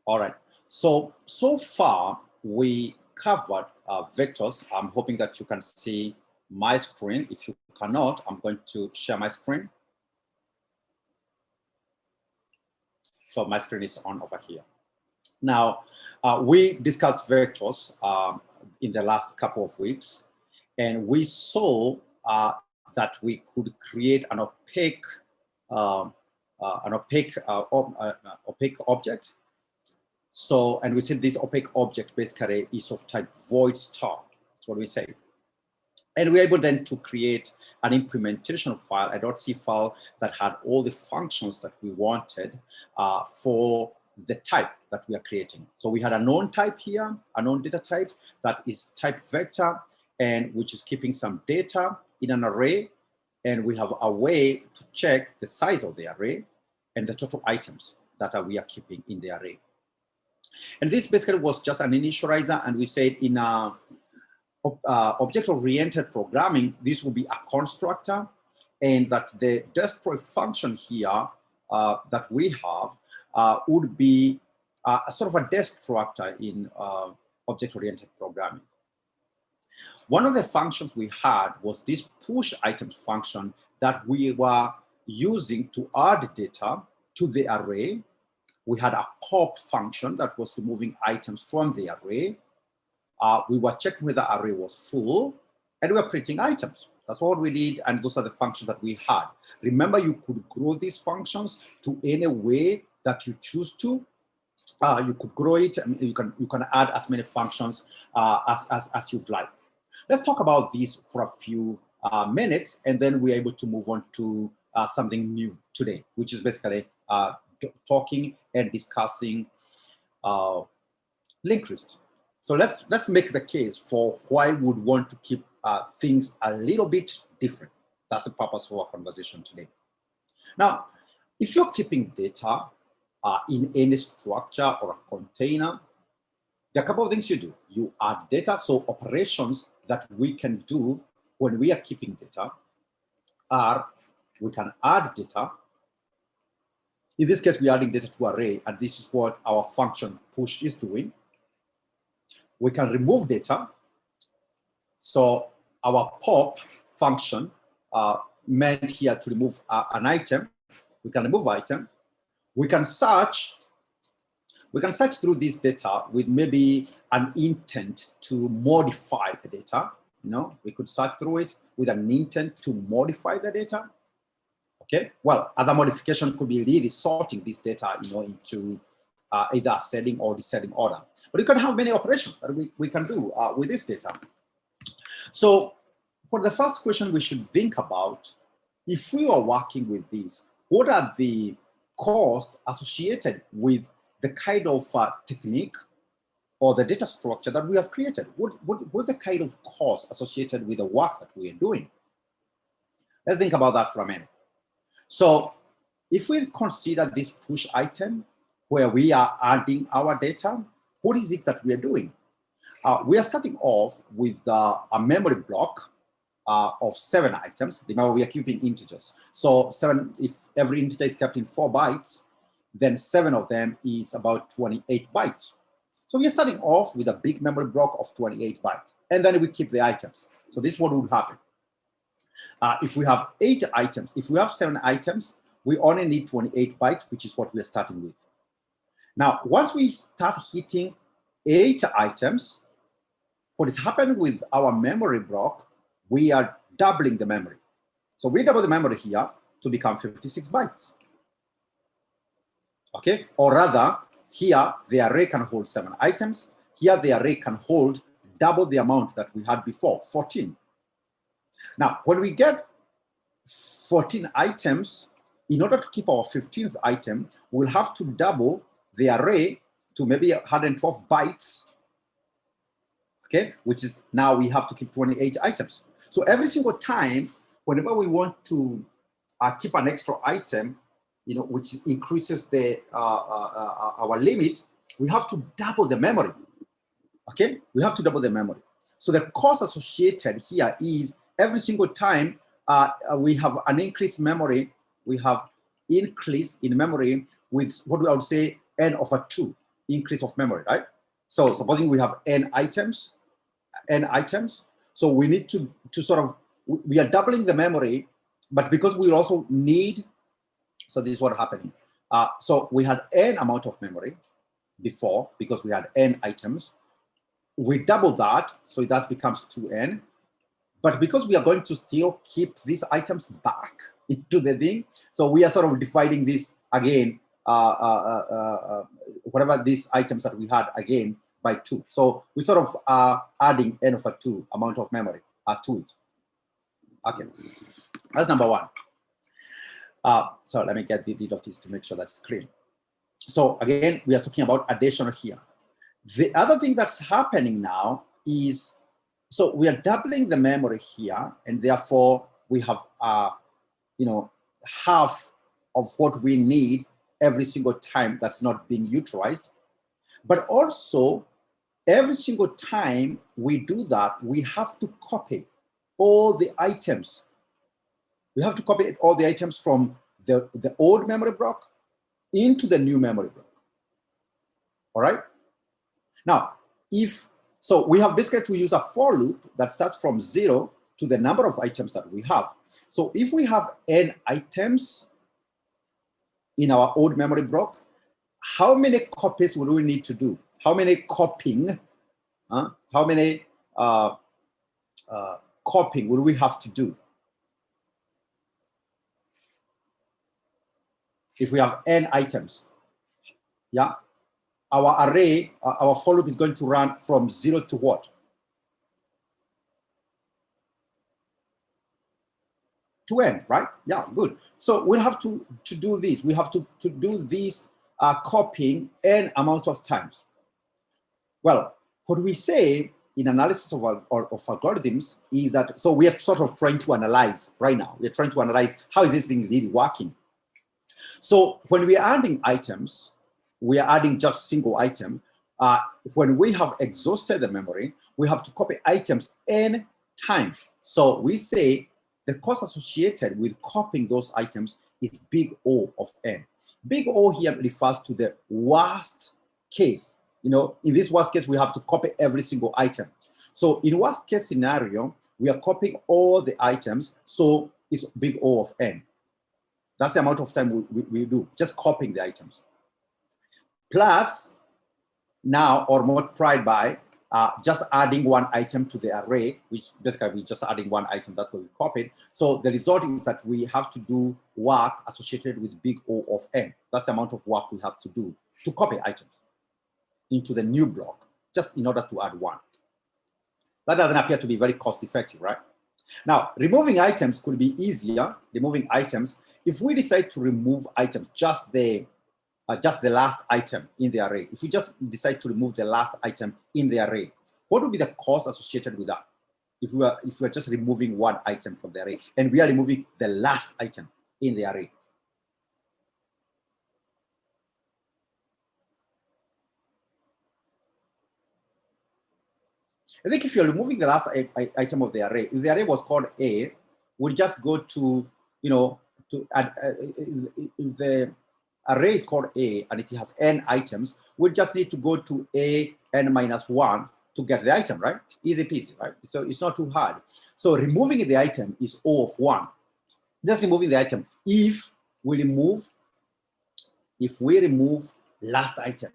All right. So far we covered vectors. I'm hoping that you can see my screen. If you cannot, I'm going to share my screen. So my screen is on over here. Now, we discussed vectors in the last couple of weeks, and we saw that we could create an opaque object. So, and we said this opaque object basically is of type void star. That's what we say. And we're able then to create an implementation file, a .c file that had all the functions that we wanted for the type that we are creating. So we had a known type here, a known data type that is type vector, and which is keeping some data in an array. And we have a way to check the size of the array and the total items that we are keeping in the array. And this basically was just an initializer, and we said in object-oriented programming, this will be a constructor, and that the destroy function here that we have would be a sort of a destructor in object-oriented programming. One of the functions we had was this push items function that we were using to add data to the array. We had a pop function that was removing items from the array. We were checking whether the array was full, and we were printing items. That's all we did, and those are the functions that we had. Remember, you could grow these functions to any way that you choose to. You could grow it, and you can add as many functions as you'd like. Let's talk about this for a few minutes, and then we're able to move on to something new today, which is basically talking and discussing linked list. So let's make the case for why we would want to keep things a little bit different. That's the purpose of our conversation today. Now, if you're keeping data in any structure or a container, there are a couple of things you do. You add data, so operations that we can do when we are keeping data are, we can add data. In this case, we're adding data to array, and this is what our function push is doing. We can remove data. So our pop function meant here to remove an item. We can remove item. We can search through this data with maybe an intent to modify the data. You know, we could search through it with an intent to modify the data. Okay, well, other modification could be really sorting this data, you know, into either ascending or descending order. But you can have many operations that we can do with this data. So for the first question we should think about, if we are working with these, what are the costs associated with the kind of technique or the data structure that we have created? What the kind of cost associated with the work that we are doing? Let's think about that for a minute. So if we consider this push item where we are adding our data, what is it that we are doing? We are starting off with a memory block of 7 items. Remember, we are keeping integers. So 7, if every integer is kept in 4 bytes, then 7 of them is about 28 bytes. So we are starting off with a big memory block of 28 bytes, and then we keep the items. So this is what would happen. If we have 8 items, if we have 7 items, we only need 28 bytes, which is what we're starting with. Now, once we start hitting 8 items, what is happening with our memory block, we are doubling the memory. So we double the memory here to become 56 bytes. Okay, or rather, here the array can hold 7 items. Here the array can hold double the amount that we had before, 14. Now, when we get 14 items, in order to keep our 15th item, we'll have to double the array to maybe 112 bytes, okay, which is now we have to keep 28 items. So every single time, whenever we want to keep an extra item, you know, which increases the our limit, we have to double the memory, okay? We have to double the memory. So the cost associated here is every single time we have an increased memory, we have increase in memory with what I would say n over 2. increase of memory, right? So supposing we have n items, so we need to sort of, we are doubling the memory, but because we also need, so this is what happening. So we had n amount of memory before because we had n items. We double that, so that becomes 2n. But because we are going to still keep these items back into the thing, so we are sort of dividing this again, whatever these items that we had again by 2. So we sort of are adding n over 2 amount of memory to it. Okay, that's number one. So let me get rid of this to make sure that's clear. So again, we are talking about addition here. The other thing that's happening now is, so we are doubling the memory here, and therefore we have, half of what we need every single time that's not being utilized. But also, every single time we do that, we have to copy all the items. We have to copy all the items from the old memory block into the new memory block. All right? Now, so we have basically to use a for loop that starts from 0 to the number of items that we have. So if we have n items in our old memory block, how many copies would we need to do? How many copying? How many copying would we have to do? If we have n items, yeah, our array, our for loop is going to run from 0 to what? To n, right? Yeah, good. So we'll have to do this. We have to do this copying n amount of times. Well, what we say in analysis of algorithms is that, so we are sort of trying to analyze right now. We're trying to analyze how is this thing really working. So when we are adding items, we are adding just single item. When we have exhausted the memory, we have to copy items n times. So we say the cost associated with copying those items is big O of n. Big O here refers to the worst case. In this worst case, we have to copy every single item. So in worst case scenario, we are copying all the items, so it's big O of n. That's the amount of time we do, just copying the items. Plus, now, or multiplied by just adding one item to the array, which basically we're just adding one item, that's what we copied. So the result is that we have to do work associated with big O of n. That's the amount of work we have to do to copy items into the new block, just in order to add one. That doesn't appear to be very cost effective, right? Now, removing items could be easier, removing items. If we decide to remove items, just the last item in the array, if we just decide to remove the last item in the array, what would be the cost associated with that? If we are just removing one item from the array, and we are removing the last item in the array. I think if you're removing the last item of the array, if the array was called A, we'll just go to, if the array is called A and it has n items, we'll just need to go to A n minus 1 to get the item, right? Easy peasy, right? So it's not too hard. So removing the item is O of 1. Just removing the item. If we remove last item,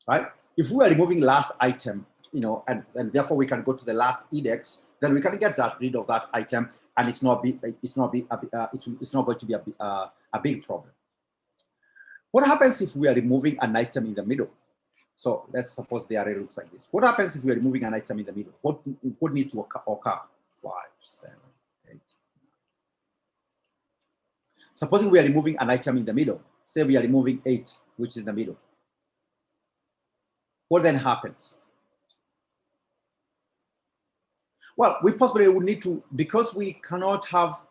right? If we are removing last item, and therefore we can go to the last index, then we can get rid of that item, and it's not going to be a big problem. What happens if we are removing an item in the middle? So let's suppose the array looks like this. What happens if we are removing an item in the middle? What needs to occur? 5, 7, 8, 9. Supposing we are removing an item in the middle. Say we are removing 8, which is in the middle. What then happens? Well, we possibly would need to, because we cannot have,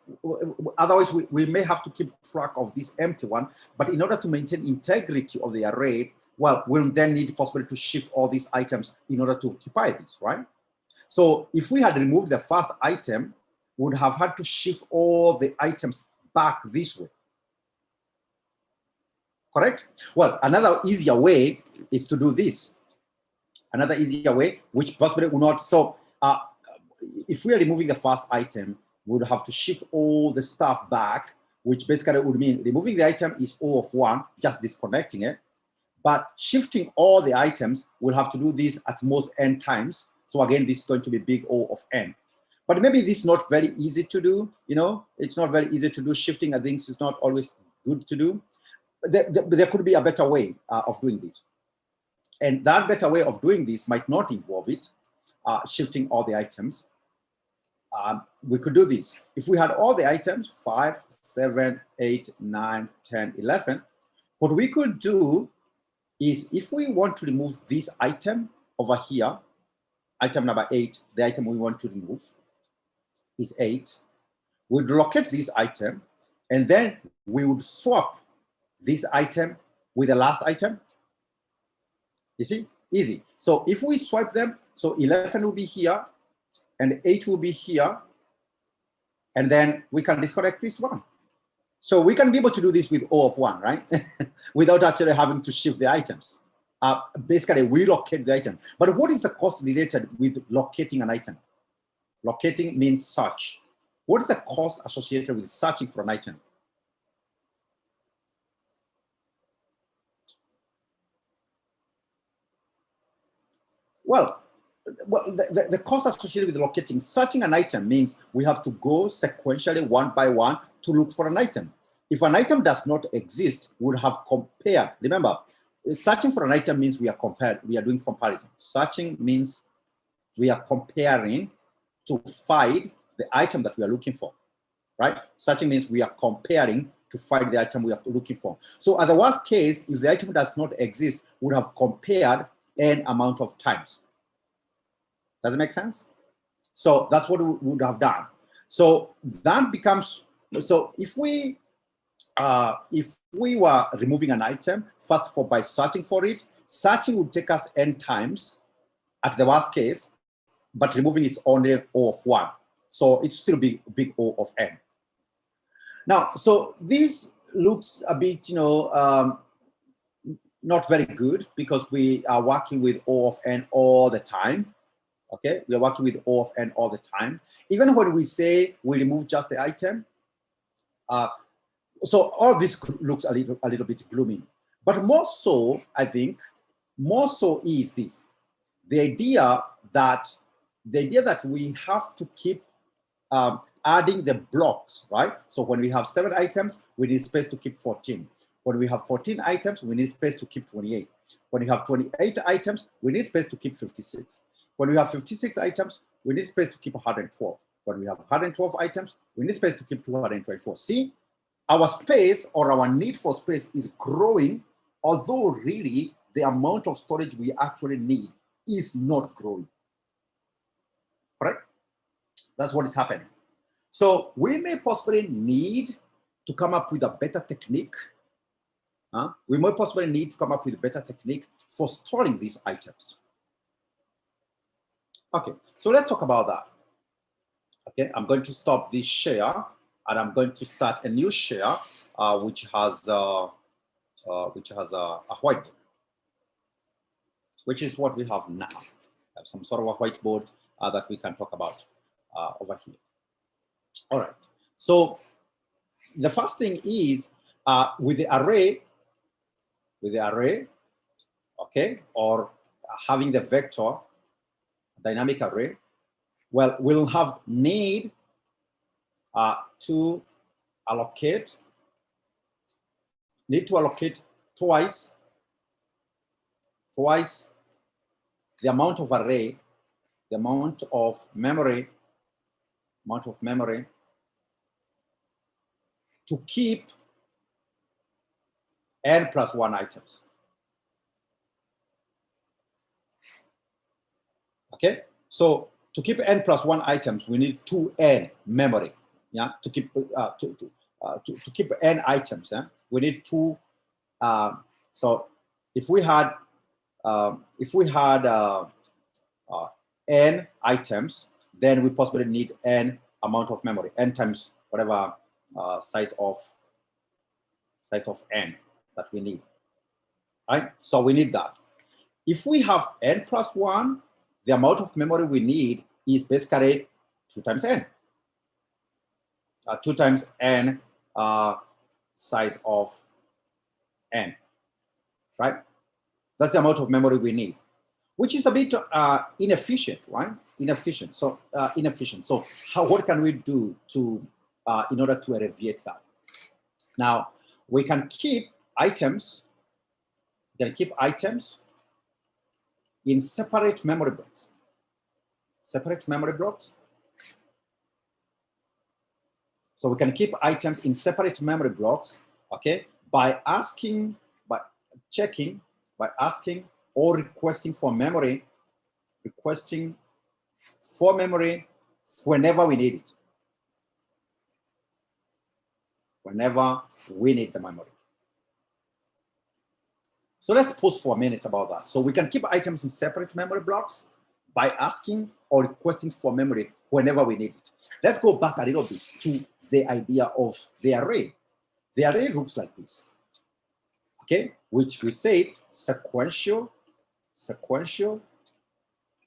otherwise we may have to keep track of this empty one, but in order to maintain integrity of the array, well, we'll then need possibly to shift all these items in order to occupy this, right? So if we had removed the first item, we would have had to shift all the items back this way. correct? Well, another easier way is to do this. Another easier way, which possibly will not, so if we are removing the first item, we would have to shift all the stuff back, which basically would mean removing the item is O of 1, just disconnecting it. But shifting all the items, we'll have to do this at most n times. So again, this is going to be big O of n. But maybe this is not very easy to do. You know, it's not very easy to do. Shifting things is not always good to do. There could be a better way of doing this. And that better way of doing this might not involve it, shifting all the items. We could do this. If we had all the items, 5, 7, 8, 9, 10, 11, what we could do is if we want to remove this item over here, item number 8, the item we want to remove is 8, we'd locate this item, and then we would swap this item with the last item. You see, easy. So if we swipe them, so 11 will be here, and 8 will be here, and then we can disconnect this one. So we can be able to do this with O of 1, right? Without actually having to shift the items. Basically, we locate the item. But what is the cost related with locating an item? Locating means search. What is the cost associated with searching for an item? Well, the cost associated with locating, searching an item means we have to go sequentially one by one to look for an item. If an item does not exist, we would have compared. Remember, searching for an item means we are doing comparison. Searching means we are comparing to find the item that we are looking for, right? Searching means we are comparing to find the item we are looking for. So at the worst case, if the item does not exist, we would have compared n amount of times. Does it make sense? So that's what we would have done. So that becomes, so if we were removing an item, first of all, by searching for it, searching would take us n times at the worst case, but removing is only O of 1. So it's still big O of n. Now, so this looks a bit, you know, not very good because we are working with O of n all the time. Okay, we are working with O of n all the time. Even when we say we remove just the item, so all this looks a little bit gloomy. But more so, I think, more so is this: the idea that we have to keep adding the blocks, right? So when we have 7 items, we need space to keep 14. When we have 14 items, we need space to keep 28. When we have 28 items, we need space to keep 56. When we have 56 items, we need space to keep 112. When we have 112 items, we need space to keep 224. See, our space or our need for space is growing, although really the amount of storage we actually need is not growing. Correct? That's what is happening. So we may possibly need to come up with a better technique. We may possibly need to come up with a better technique for storing these items. Okay, so let's talk about that. Okay, I'm going to stop this share and I'm going to start a new share which has a whiteboard, which is what we have now. I have some sort of a whiteboard that we can talk about over here. All right, so the first thing is with the array, okay, or having the vector dynamic array, well, we'll have need to allocate twice the amount of array, the amount of memory to keep n plus 1 items. Okay, so to keep n plus 1 items, we need 2n memory. Yeah, to keep keep n items, we need 2. So if we had n items, then we possibly need n amount of memory, n times whatever size of n that we need, right? So we need that. If we have n plus 1, the amount of memory we need is basically 2 times n. 2 times n size of n, right? That's the amount of memory we need, which is a bit inefficient, right? Inefficient. So So what can we do to in order to alleviate that? Now we can keep items. We can keep items in separate memory blocks. Separate memory blocks. So we can keep items in separate memory blocks, okay, by asking, by checking, by asking or requesting for memory, whenever we need it. Whenever we need the memory. So let's pause for a minute about that. So we can keep items in separate memory blocks by asking or requesting for memory whenever we need it. Let's go back a little bit to the idea of the array. The array looks like this, okay? Which we say sequential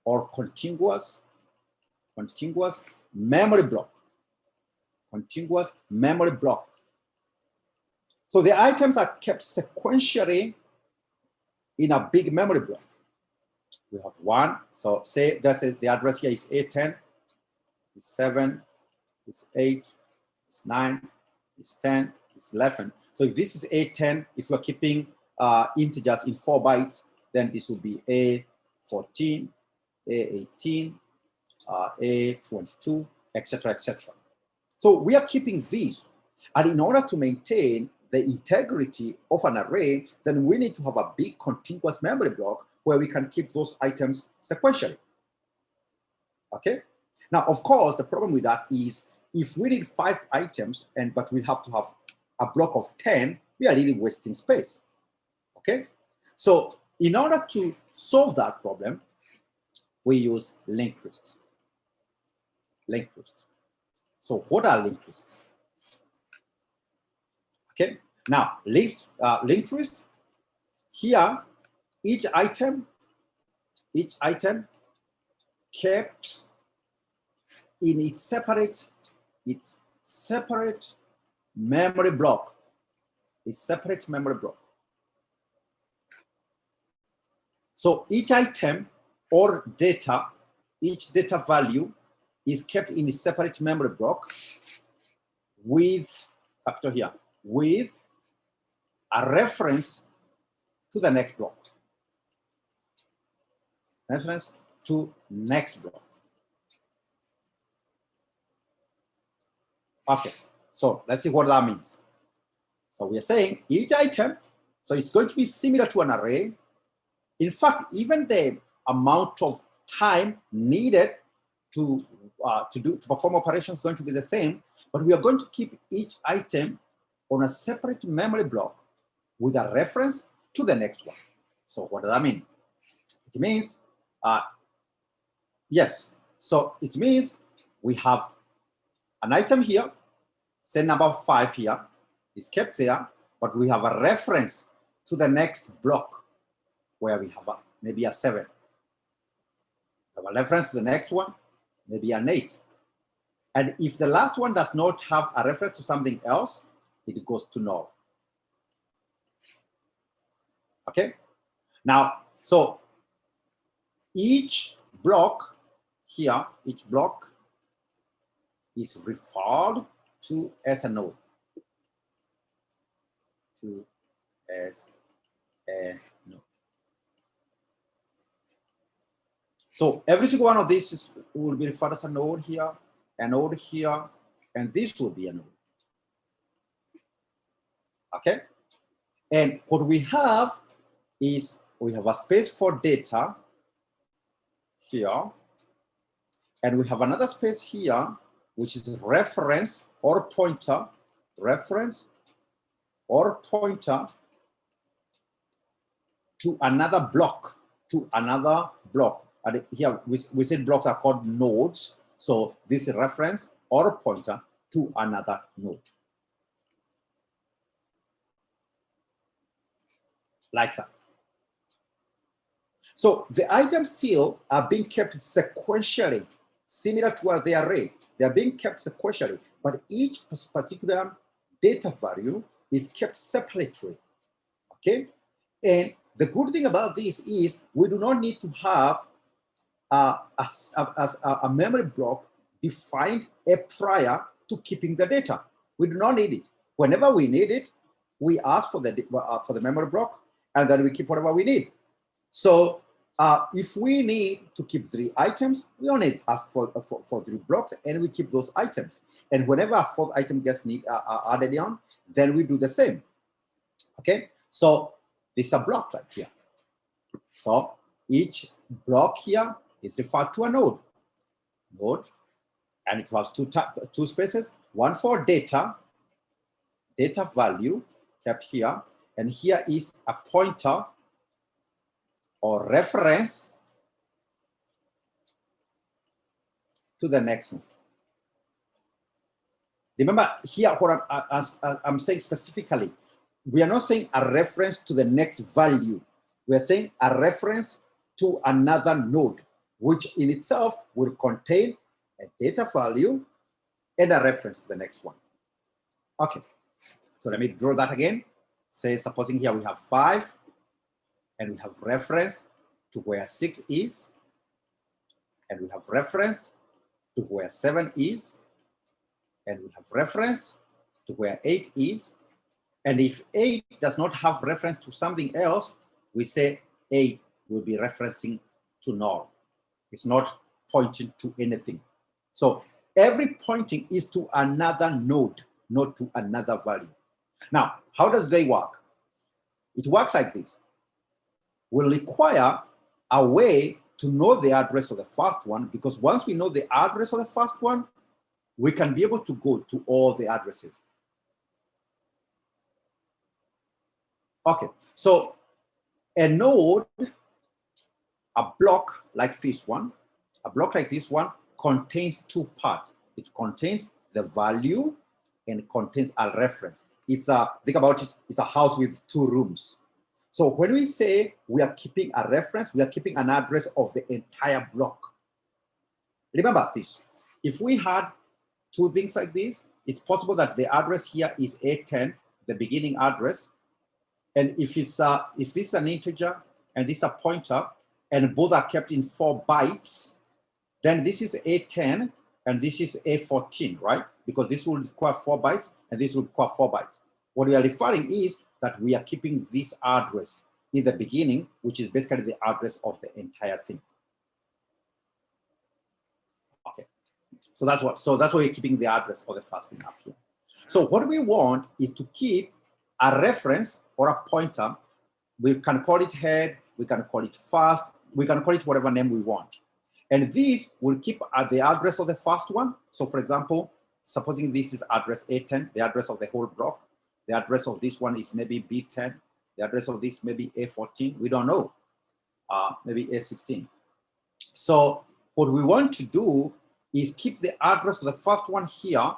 or continuous memory block. Continuous memory block. So the items are kept sequentially in a big memory block. We have 1, so say that's the address here is A10, is 7, is 8, is 9, is 10, is 11. So if this is A10, if we're keeping integers in 4 bytes, then this will be A14, A18, A22, etc., etc. So we are keeping these, and in order to maintain the integrity of an array, then we need to have a big continuous memory block where we can keep those items sequentially. Okay? Now, of course, the problem with that is if we need 5 items, but we have to have a block of 10, we are really wasting space. Okay? So in order to solve that problem, we use linked lists. Linked lists. So what are linked lists? Okay, now linked list. Here, each item kept in its separate memory block. Its separate memory block. So each item or data, each data value is kept in a separate memory block with, capital here, with a reference to the next block. Reference to next block. Okay, so let's see what that means. So we are saying each item, so it's going to be similar to an array. In fact, even the amount of time needed to perform operations is going to be the same, but we are going to keep each item on a separate memory block with a reference to the next one. So what does that mean? It means, yes, so it means we have an item here, say number 5 here, is kept there, but we have a reference to the next block where we have maybe a 7. We have a reference to the next one, maybe an 8. And if the last one does not have a reference to something else, it goes to null. Okay? Now, so each block here, each block is referred to as a node. So every single one of these will be referred as a node here, and this will be a node. Okay? And what we have is we have a space for data here, and we have another space here, which is reference or pointer, reference or pointer to another block, And here we said blocks are called nodes. So this is reference or pointer to another node. like that. So the items still are being kept sequentially, similar to where they are read. They are being kept sequentially, but each particular data value is kept separately, okay? And the good thing about this is we do not need to have a memory block defined prior to keeping the data. We do not need it. Whenever we need it, we ask for the memory block, and then we keep whatever we need. So if we need to keep 3 items, we only ask for 3 blocks, and we keep those items. And whenever a 4th item gets added on, then we do the same. Okay, so this is a block right here. So each block here is referred to a node, and it has two spaces, one for data value kept here, and here is a pointer or reference to the next one. Remember here what I'm saying specifically, we are not saying a reference to the next value. We are saying a reference to another node, which in itself will contain a data value and a reference to the next one. Okay, so let me draw that again. Say, supposing here we have 5, and we have reference to where 6 is, and we have reference to where 7 is, and we have reference to where 8 is. And if 8 does not have reference to something else, we say 8 will be referencing to null. It's not pointing to anything. So every pointing is to another node, not to another value. Now, how does they work? It works like this. We'll require a way to know the address of the first one, because once we know the address of the first one, we can be able to go to all the addresses. Okay, so a node, a block like this one, contains 2 parts. It contains the value and it contains a reference. It's think about it, it's a house with 2 rooms. So when we say we are keeping a reference, we are keeping an address of the entire block. Remember this, if we had 2 things like this, it's possible that the address here is A10, the beginning address. And if this is an integer and this is a pointer, and both are kept in 4 bytes, then this is A10 and this is A14, right? Because this will require 4 bytes and this will require 4 bytes. What we are referring is that we are keeping this address in the beginning, which is basically the address of the entire thing. Okay, so that's why we're keeping the address of the first thing up here. So what we want is to keep a reference or a pointer. We can call it head, we can call it first, we can call it whatever name we want. And this will keep at the address of the first one. So for example, supposing this is address A10, the address of the whole block. The address of this one is maybe B10. The address of this maybe A14. We don't know. Maybe A16. So what we want to do is keep the address of the first one here.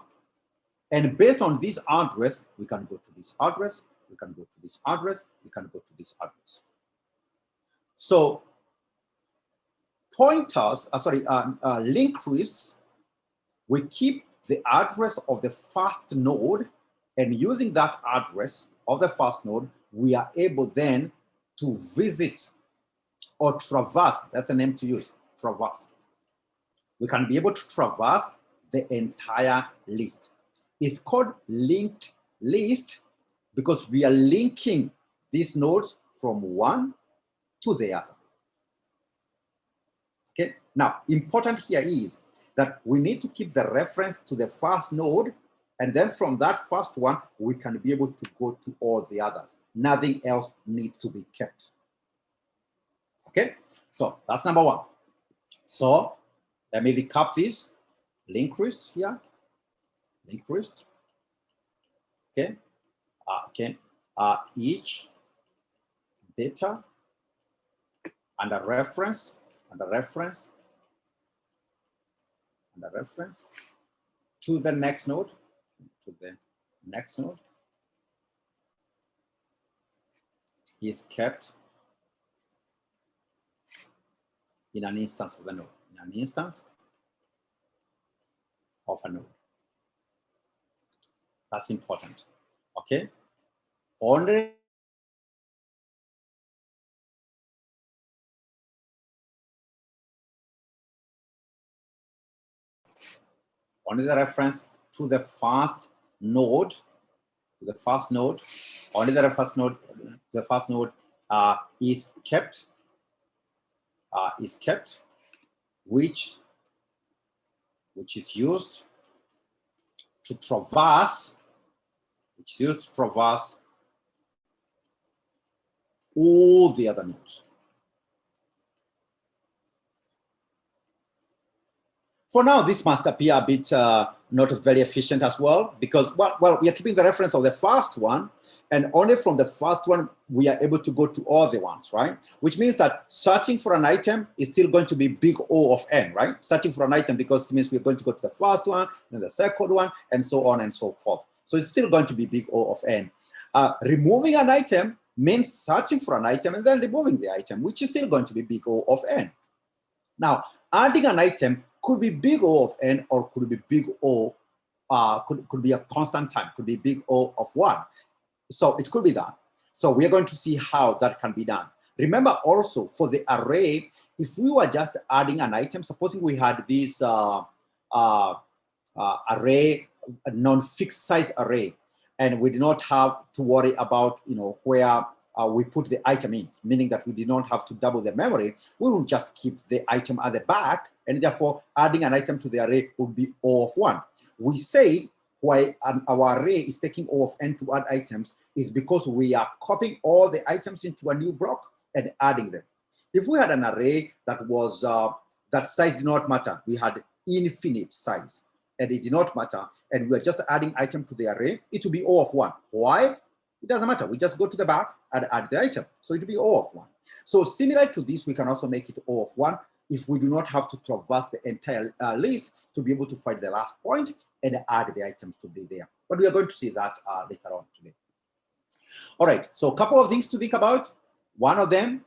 And based on this address, we can go to this address, we can go to this address, we can go to this address. So pointers, linked lists, we keep the address of the first node, and using that address of the first node, we are able then to visit or traverse, that's a name to use, traverse. We can be able to traverse the entire list. It's called linked list because we are linking these nodes from one to the other. Okay, now important here is that we need to keep the reference to the first node, and then from that first one, we can be able to go to all the others. Nothing else needs to be kept. Okay, so that's number one. So let me recap this. Linked list here, linked list. Okay, each data and a reference, and a reference, and a reference to the next node, to the next node. is kept in an instance of the node, in an instance of a node. That's important, okay? Only the reference to the first node, only the first node is kept, which is used to traverse, all the other nodes. For now, this must appear a bit not very efficient as well, because, well, we are keeping the reference of the first one, and only from the first one, we are able to go to all the ones, right? Which means that searching for an item is still going to be big O of n, right? Searching for an item, because it means we're going to go to the first one, then the second one, and so on and so forth. So it's still going to be big O of n. Removing an item means searching for an item and then removing the item, which is still going to be big O of n. Now, adding an item could be big O of n, or could be big O, could be a constant time, could be big O of 1. So it could be that. So we are going to see how that can be done. Remember also, for the array, if we were just adding an item, supposing we had this array, a non-fixed size array, and we did not have to worry about, where we put the item in, meaning that we did not have to double the memory, we will just keep the item at the back, and therefore adding an item to the array would be O of 1. We say why our array is taking O of n to add items is because we are copying all the items into a new block and adding them. If we had an array that was, that size did not matter, we had infinite size, and it did not matter, and we are just adding item to the array, it would be O of 1. Why? It doesn't matter. We just go to the back and add the item. So it will be O of 1. So similar to this, we can also make it O of 1 if we do not have to traverse the entire list to be able to find the last point and add the items to be there. But we are going to see that later on today. All right, so a couple of things to think about. One of them,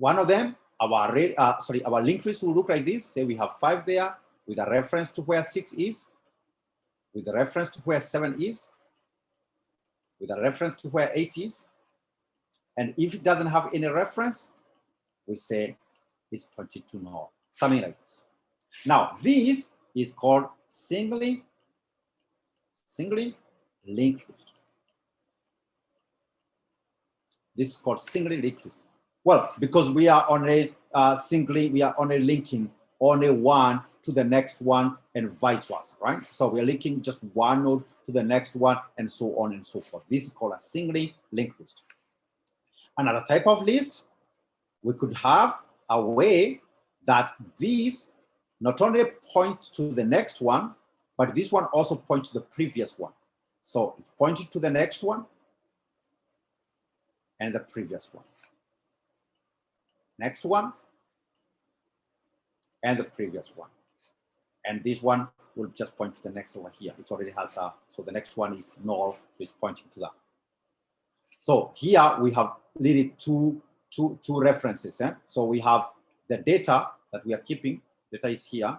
our array, our linked list will look like this. Say we have 5 there with a reference to where 6 is, with a reference to where 7 is, with a reference to where 8 is. And if it doesn't have any reference, we say it's pointed to null, something like this. Now, this is called singly linked list. This is called singly linked list. Well, because we are only linking only one to the next one and vice versa, right? So we are linking just one node to the next one and so on and so forth. This is called a singly linked list. Another type of list, we could have a way that these not only point to the next one, but this one also points to the previous one. So it's pointing to the next one and the previous one. Next one and the previous one. And this one will just point to the next over here. It already has a, so the next one is null, so it's pointing to that. So here we have really two references. So we have the data that we are keeping. Data is here,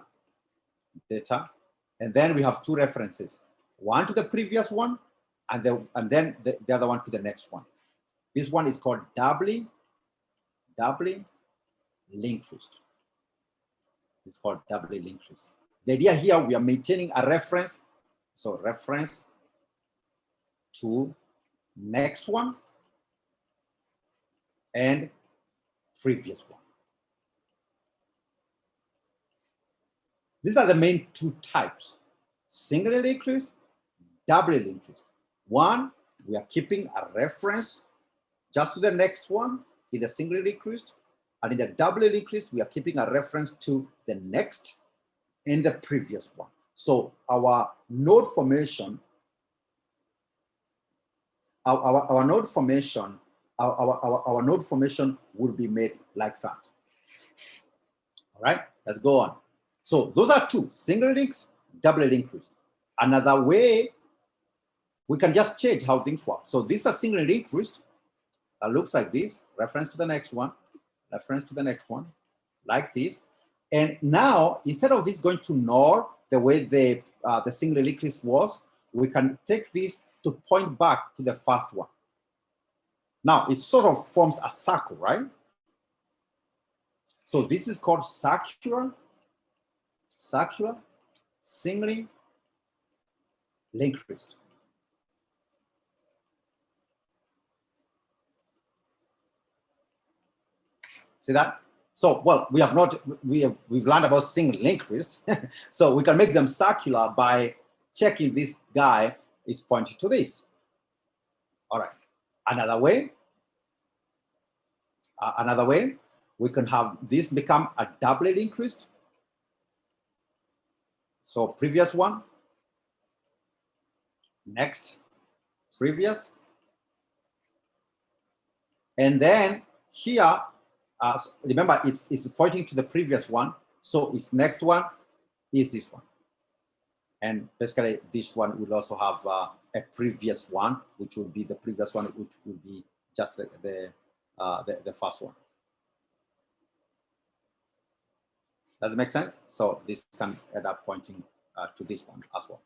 data. And then we have 2 references, one to the previous one, and then the other one to the next one. This one is called doubly linked list. It's called doubly linked list. The idea here, we are maintaining a reference. So reference to next one and previous one. These are the main 2 types: singly linked list, doubly linked list. One, we are keeping a reference just to the next one in the singly linked list, and in the doubly linked list, we are keeping a reference to the next and the previous one. So our node formation, our node formation would be made like that. All right, let's go on. So those are 2, singly linked, doubly linked list. Another way, we can just change how things work. So this is a singly linked list. that looks like this, reference to the next one, reference to the next one, like this. And now, instead of this going to NOR, the way the single linked list was, we can take this to point back to the first one. Now, it sort of forms a circle, right? So this is called circular singly linked list. See that? So, well, we've learned about single linked list. So we can make them circular by checking this guy is pointing to this. All right. Another way, we can have this become a doubly linked list. So previous one, next, previous, and then here, remember it's pointing to the previous one, so its next one is this one, and basically this one will also have a previous one, which will be the previous one, which will be just the first one. Does it make sense? So this can end up pointing to this one as well.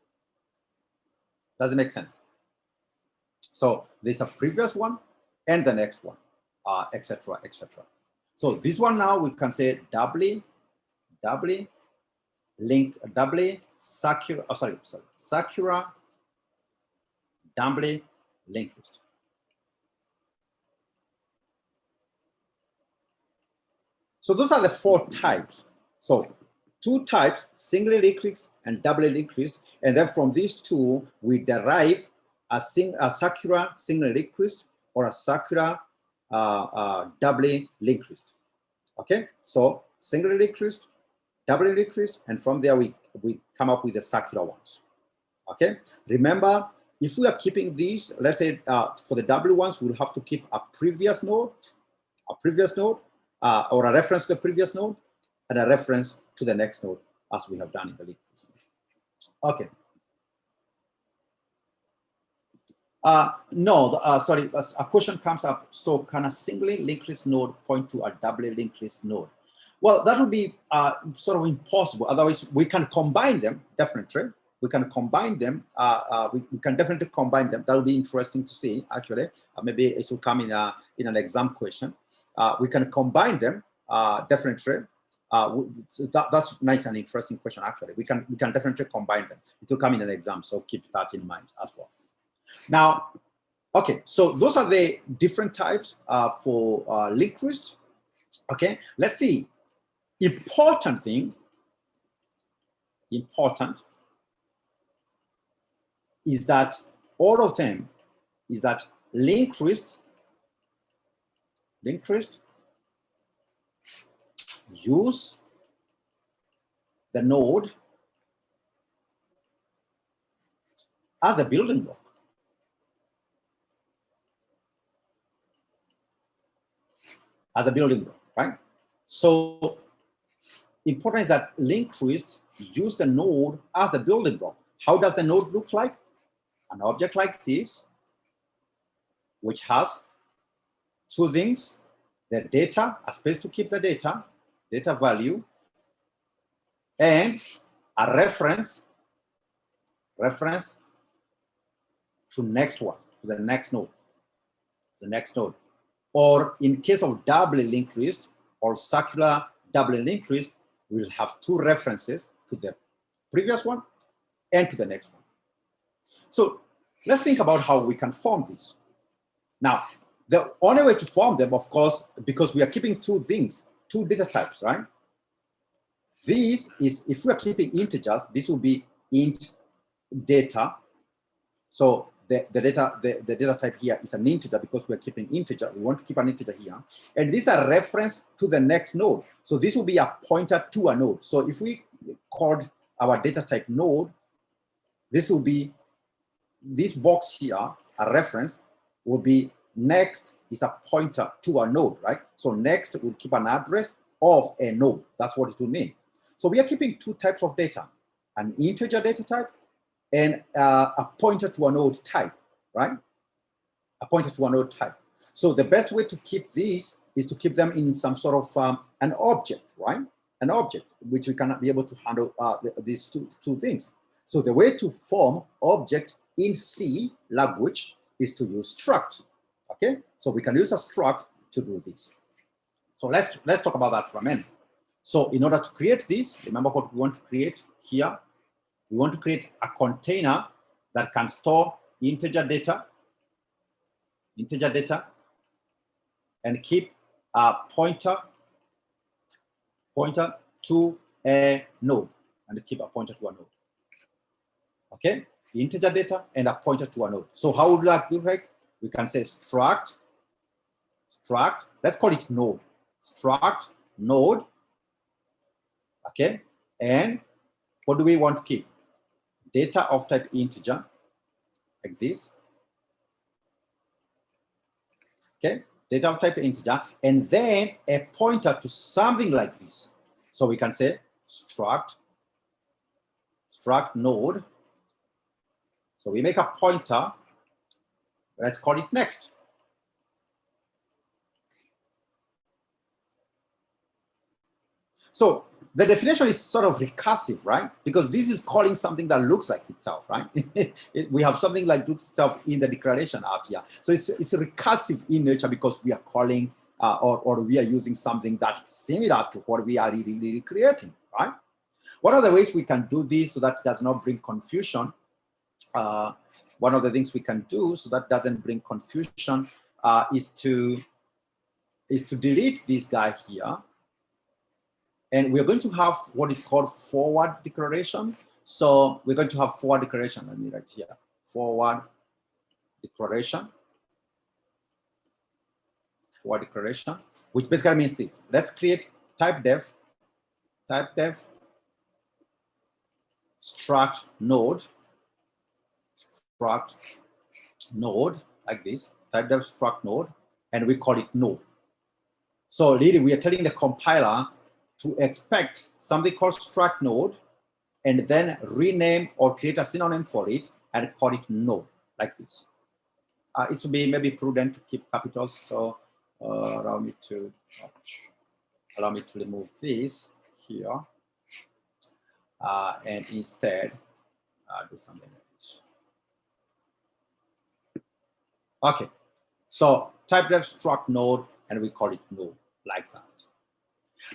Does it make sense? So there's a previous one and the next one, etc., etc. So this one now we can say doubly circular doubly linked list. So those are the 4 types. So 2 types, singly linked list and doubly linked list, and then from these 2 we derive a circular singly linked list or a circular doubly linked list. Okay, so singly linked list, doubly linked list, and from there we come up with the circular ones. Okay, remember, if we are keeping these, let's say for the double ones, we'll have to keep a previous node, or a reference to the previous node, and a reference to the next node, as we have done in the linked list. Okay. Sorry, a question comes up. So can a singly linked list node point to a doubly linked list node? Well, that would be sort of impossible. Otherwise, we can combine them, definitely. We can combine them. We can definitely combine them. That would be interesting to see, actually. Maybe it will come in an exam question. We can combine them, definitely. So that's nice and interesting question, actually. We can definitely combine them. It will come in an exam, so keep that in mind as well. Now, okay, so those are the different types for linked list. Okay, let's see. Important is that all of them is that linked list use the node as a building block. As a building block, right? So important is that linked list use the node as the building block. How does the node look like? An object like this, which has 2 things: the data, a space to keep the data value, and a reference to next one, to the next node. Or in case of doubly linked list or circular doubly linked list, we'll have 2 references to the previous one and to the next one. So let's think about how we can form this. Now, the only way to form them, of course, because we are keeping 2 things, 2 data types, right? This is, if we are keeping integers, this will be int data. So the data type here is an integer because we are keeping integer. We want to keep an integer here. And these are reference to the next node. So this will be a pointer to a node. So if we called our data type node, this will be, this box here, a reference, will be next is a pointer to a node, right? So next will keep an address of a node. That's what it will mean. So we are keeping 2 types of data, an integer data type and a pointer to a node type, right? A pointer to a node type. So the best way to keep these is to keep them in some sort of an object, right? An object, which we cannot be able to handle these two things. So the way to form object in C language is to use struct, okay? So we can use a struct to do this. So let's talk about that for a minute. So in order to create this, remember what we want to create here. We want to create a container that can store integer data, and keep a pointer to a node, and keep a pointer to a node. Okay, integer data and a pointer to a node. So how would that do, right? We can say struct, let's call it node, struct node, okay, and what do we want to keep? Data of type integer, like this, okay, data of type integer, and then a pointer to something like this. So we can say struct node. So we make a pointer, let's call it next. So the definition is sort of recursive, right? Because this is calling something that looks like itself, right? We have something like looks itself in the declaration up here. So it's recursive in nature because we are calling or we are using something that is similar to what we are really creating, right? What are the ways we can do this so that does not bring confusion? One of the things we can do so that doesn't bring confusion is to delete this guy here. And we're going to have what is called forward declaration. So we're going to have forward declaration. Let me write here, forward declaration, which basically means this. Let's create type def struct node, like this, type def struct node, and we call it node. So really, we are telling the compiler to expect something called struct node, and then rename or create a synonym for it and call it node, like this. It would be maybe prudent to keep capitals, so allow me to remove this here, and instead do something like this. Okay, so type def struct node, and we call it node, like that.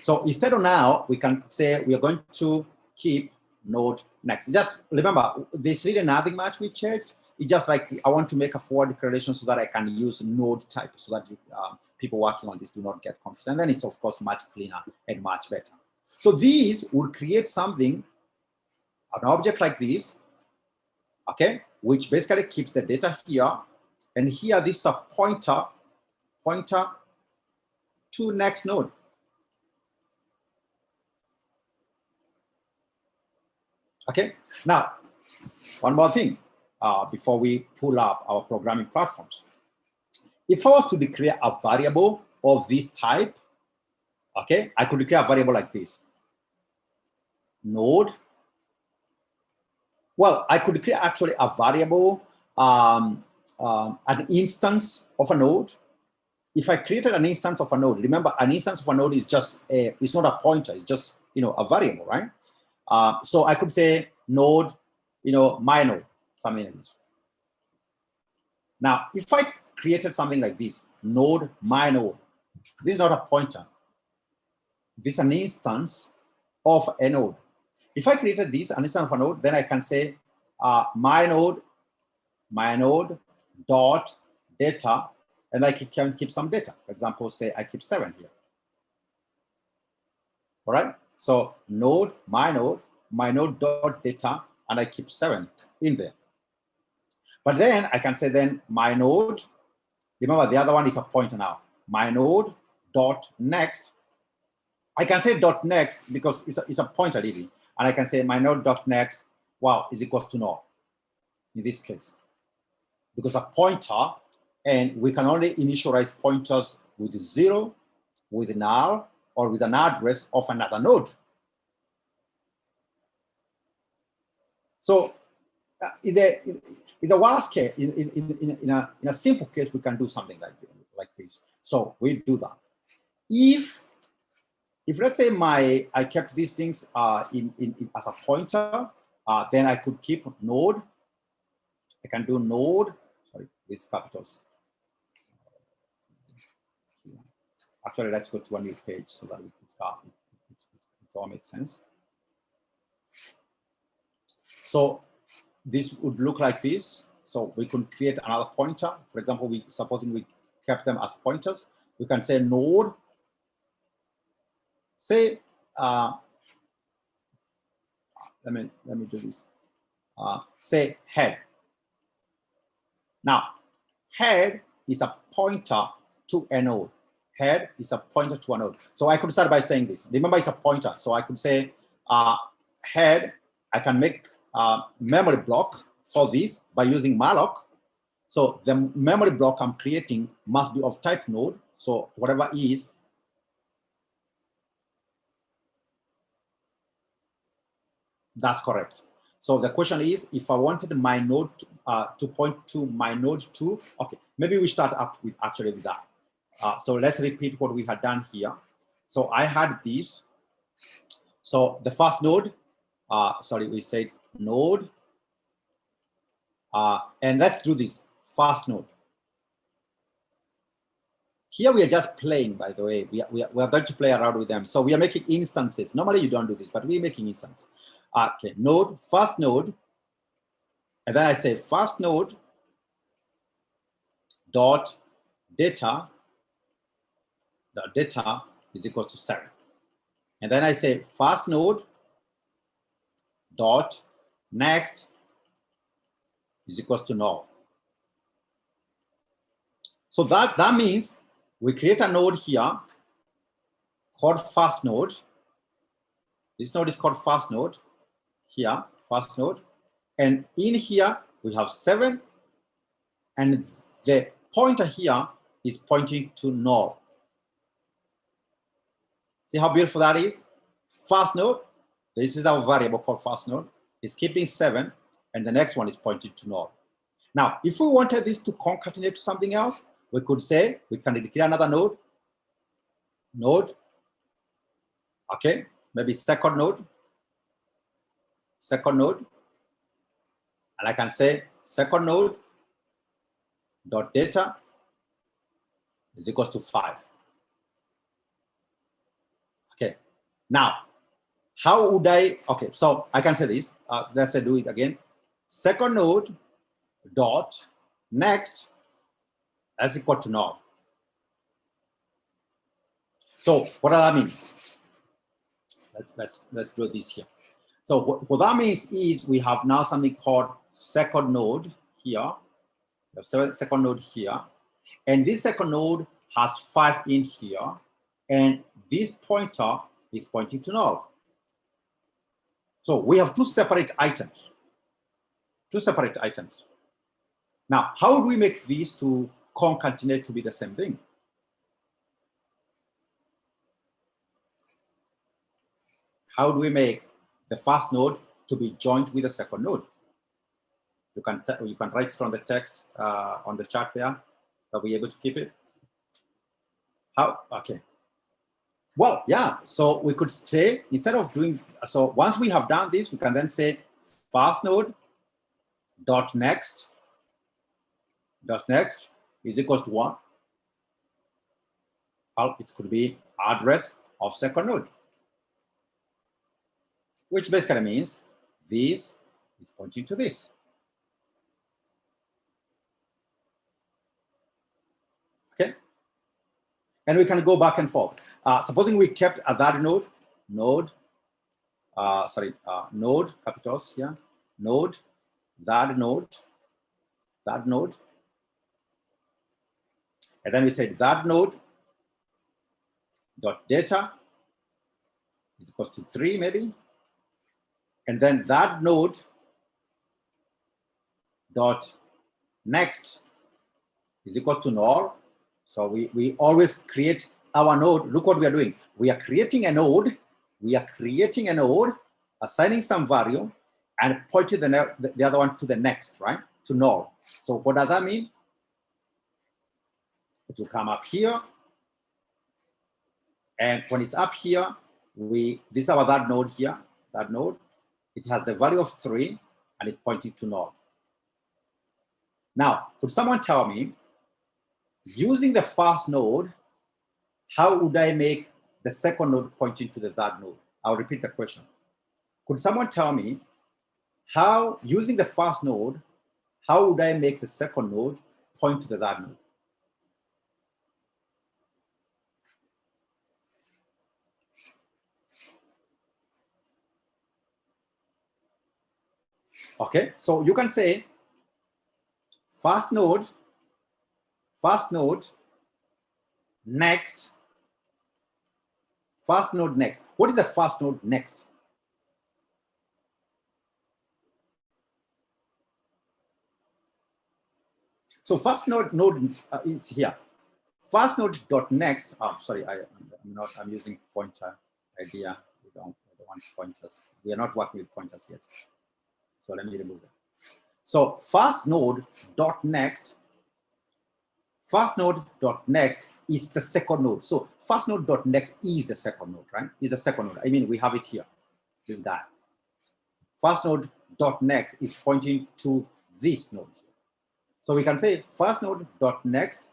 So instead of now, we can say we are going to keep node next. Just remember, there's really nothing much we changed. It's just like I want to make a forward declaration so that I can use node type so that people working on this do not get confused. And then it's, of course, much cleaner and much better. So these will create something, an object like this, okay, which basically keeps the data here. And here, this is a pointer to next node. Okay, now, one more thing before we pull up our programming platforms. If I was to declare a variable of this type, okay, I could declare a variable like this, node. Well, I could declare actually a variable, an instance of a node. If I created an instance of a node, remember, an instance of a node is just it's not a pointer, it's just, a variable, right? So I could say node, my node, something like this. Now, if I created something like this, node, my node, this is not a pointer. This is an instance of a node. If I created this, an instance of a node, then I can say my node dot data, and I can keep some data. For example, say I keep 7 here. All right. So node, my node dot data, and I keep 7 in there. But then I can say then my node, remember the other one is a pointer now, my node dot next. I can say dot next because it's a pointer really. And I can say my node dot next, wow, is equals to null in this case. Because a pointer, and we can only initialize pointers with 0, with null, or with an address of another node. So in the worst case, in a simple case, we can do something like like this. So we do that. If let's say I kept these things in as a pointer, then I could keep node. I can do node. Sorry, these capitals. Actually, let's go to a new page so that it all makes sense. So this would look like this. So we could create another pointer. For example, supposing we kept them as pointers, we can say node. Say, let me do this. Say head. Now, head is a pointer to a node. Head is a pointer to a node. So I could start by saying this. Remember, it's a pointer. So I could say head. I can make a memory block for this by using malloc. So the memory block I'm creating must be of type node. So whatever is, that's correct. So the question is, if I wanted my node to point to my node 2, okay, maybe we start up with actually with that. So let's repeat what we had done here. So I had this. So the first node, sorry, we said node. And let's do this, first node. Here we are just playing, by the way. We are going to play around with them. So we are making instances. Normally you don't do this, but we're making instances. Okay, node, first node. And then I say first node dot data. The data is equal to 7. And then I say first node dot next is equals to null. So that means we create a node here called first node. This node is called first node. Here, first node. And in here, we have 7. And the pointer here is pointing to null. See how beautiful that is? First node, this is our variable called first node. It's keeping 7. And the next one is pointing to null. Now, if we wanted this to concatenate to something else, we could say we can declare another node, okay, maybe second node, and I can say second node dot data is equals to 5. Okay, now how would okay, so I can say this, let's say do it again. Second node dot next is equal to null. So what does that mean? Let's do this here. So what that means is we have now something called second node here. We have second node here. And this second node has 5 in here. And this pointer is pointing to null. So we have two separate items. Now, how do we make these to concatenate to be the same thing? How do we make the first node to be joined with the second node? You can write from the text on the chart there. Are we able to keep it? How? Okay. Well, yeah. So we could say, instead of doing, so once we have done this, we can then say first node dot next is equals to 1. It could be address of second node, which basically means this is pointing to this. Okay, and we can go back and forth. Supposing we kept a that node capitals here, node, that node, and then we said that node dot data is equals to 3 maybe, and then that node dot next is equals to null. So we always create our node. Look what we are doing. We are creating a node. Assigning some value, and pointing the other one to the next, right? To null. So what does that mean? it will come up here. And when it's up here, this is our that node here, that node. It has the value of 3 and it's pointing to null. Now, could someone tell me, using the first node, how would I make the second node pointing to the third node? I'll repeat the question. Could someone tell me how, using the first node, how would I make the second node point to the third node? Okay, so you can say first node, next, first node next. What is the first node next? So first node it's here. First node dot next. Sorry, I'm using pointer idea. We don't want pointers. We are not working with pointers yet. So let me remove that. So first node dot next. First node dot next is the second node. So first node dot next is the second node, right? Is the second node. I mean, we have it here. This guy. First node dot next is pointing to this node here. So we can say first node dot next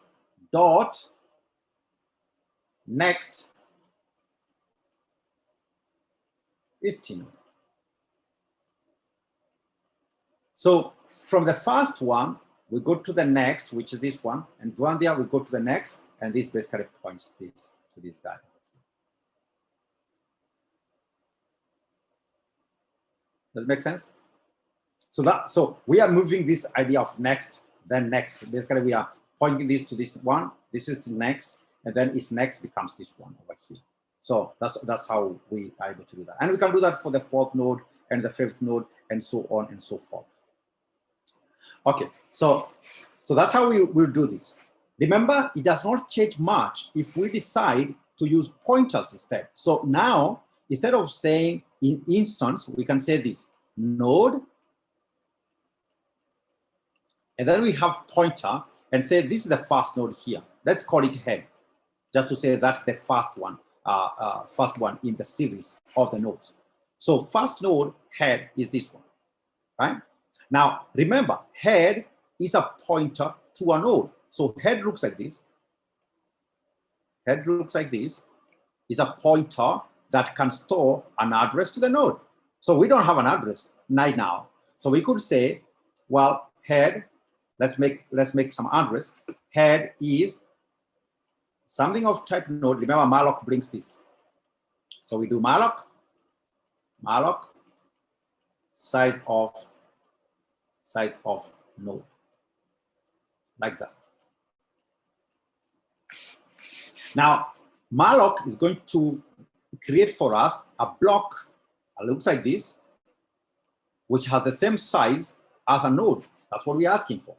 is T node. So from the first one, we go to the next, which is this one, and one there we go to the next, and this basically points this to this guy. Does it make sense? So we are moving this idea of next, then next. Basically, we are pointing this to this one. This is next, and then its next becomes this one over here. So that's how we are able to do that. And we can do that for the fourth node and the fifth node, and so on and so forth. Okay, so that's how we will do this. Remember, it does not change much if we decide to use pointers instead. So now, instead of saying in instance, we can say this node, and then we have pointer and say this is the first node here. Let's call it head, just to say that's the first one in the series of the nodes. So first node head is this one, right? Now remember, head is a pointer to a node. So head looks like this. Head looks like this. Is a pointer that can store an address to the node. So we don't have an address right now. So we could say, well, head, let's make some address. Head is something of type node. Remember, malloc brings this. So we do malloc size of node, like that. Now, malloc is going to create for us a block that looks like this, which has the same size as a node. That's what we're asking for.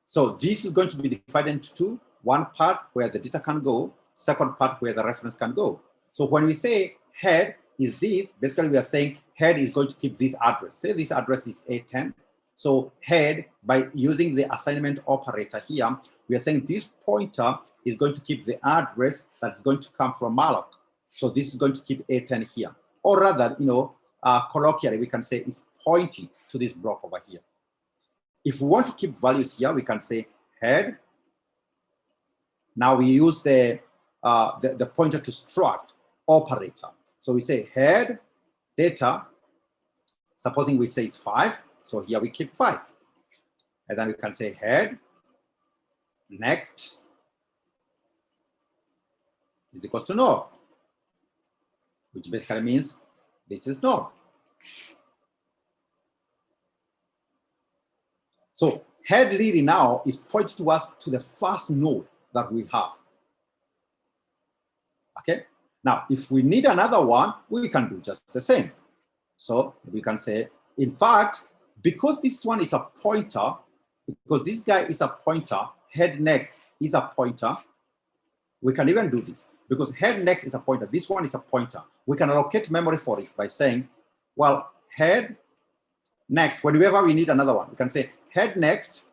So this is going to be divided into two. One part where the data can go, second part where the reference can go. So when we say head is this, basically we are saying head is going to keep this address. Say this address is A10. So head, by using the assignment operator here, we are saying this pointer is going to keep the address that's going to come from malloc. So this is going to keep A10 here. Or rather, colloquially, we can say it's pointing to this block over here. If we want to keep values here, we can say head. Now we use the pointer to struct operator. So we say head data, supposing we say it's 5. So here we keep 5. And then we can say head next is equals to null, which basically means this is null. So head really now is pointing to us to the first node that we have. Okay. Now, if we need another one, we can do just the same. So we can say, in fact, because this one is a pointer, because this guy is a pointer, head next is a pointer, we can even do this. Because head next is a pointer, this one is a pointer. We can allocate memory for it by saying, well, head next, whenever we need another one, we can say head next,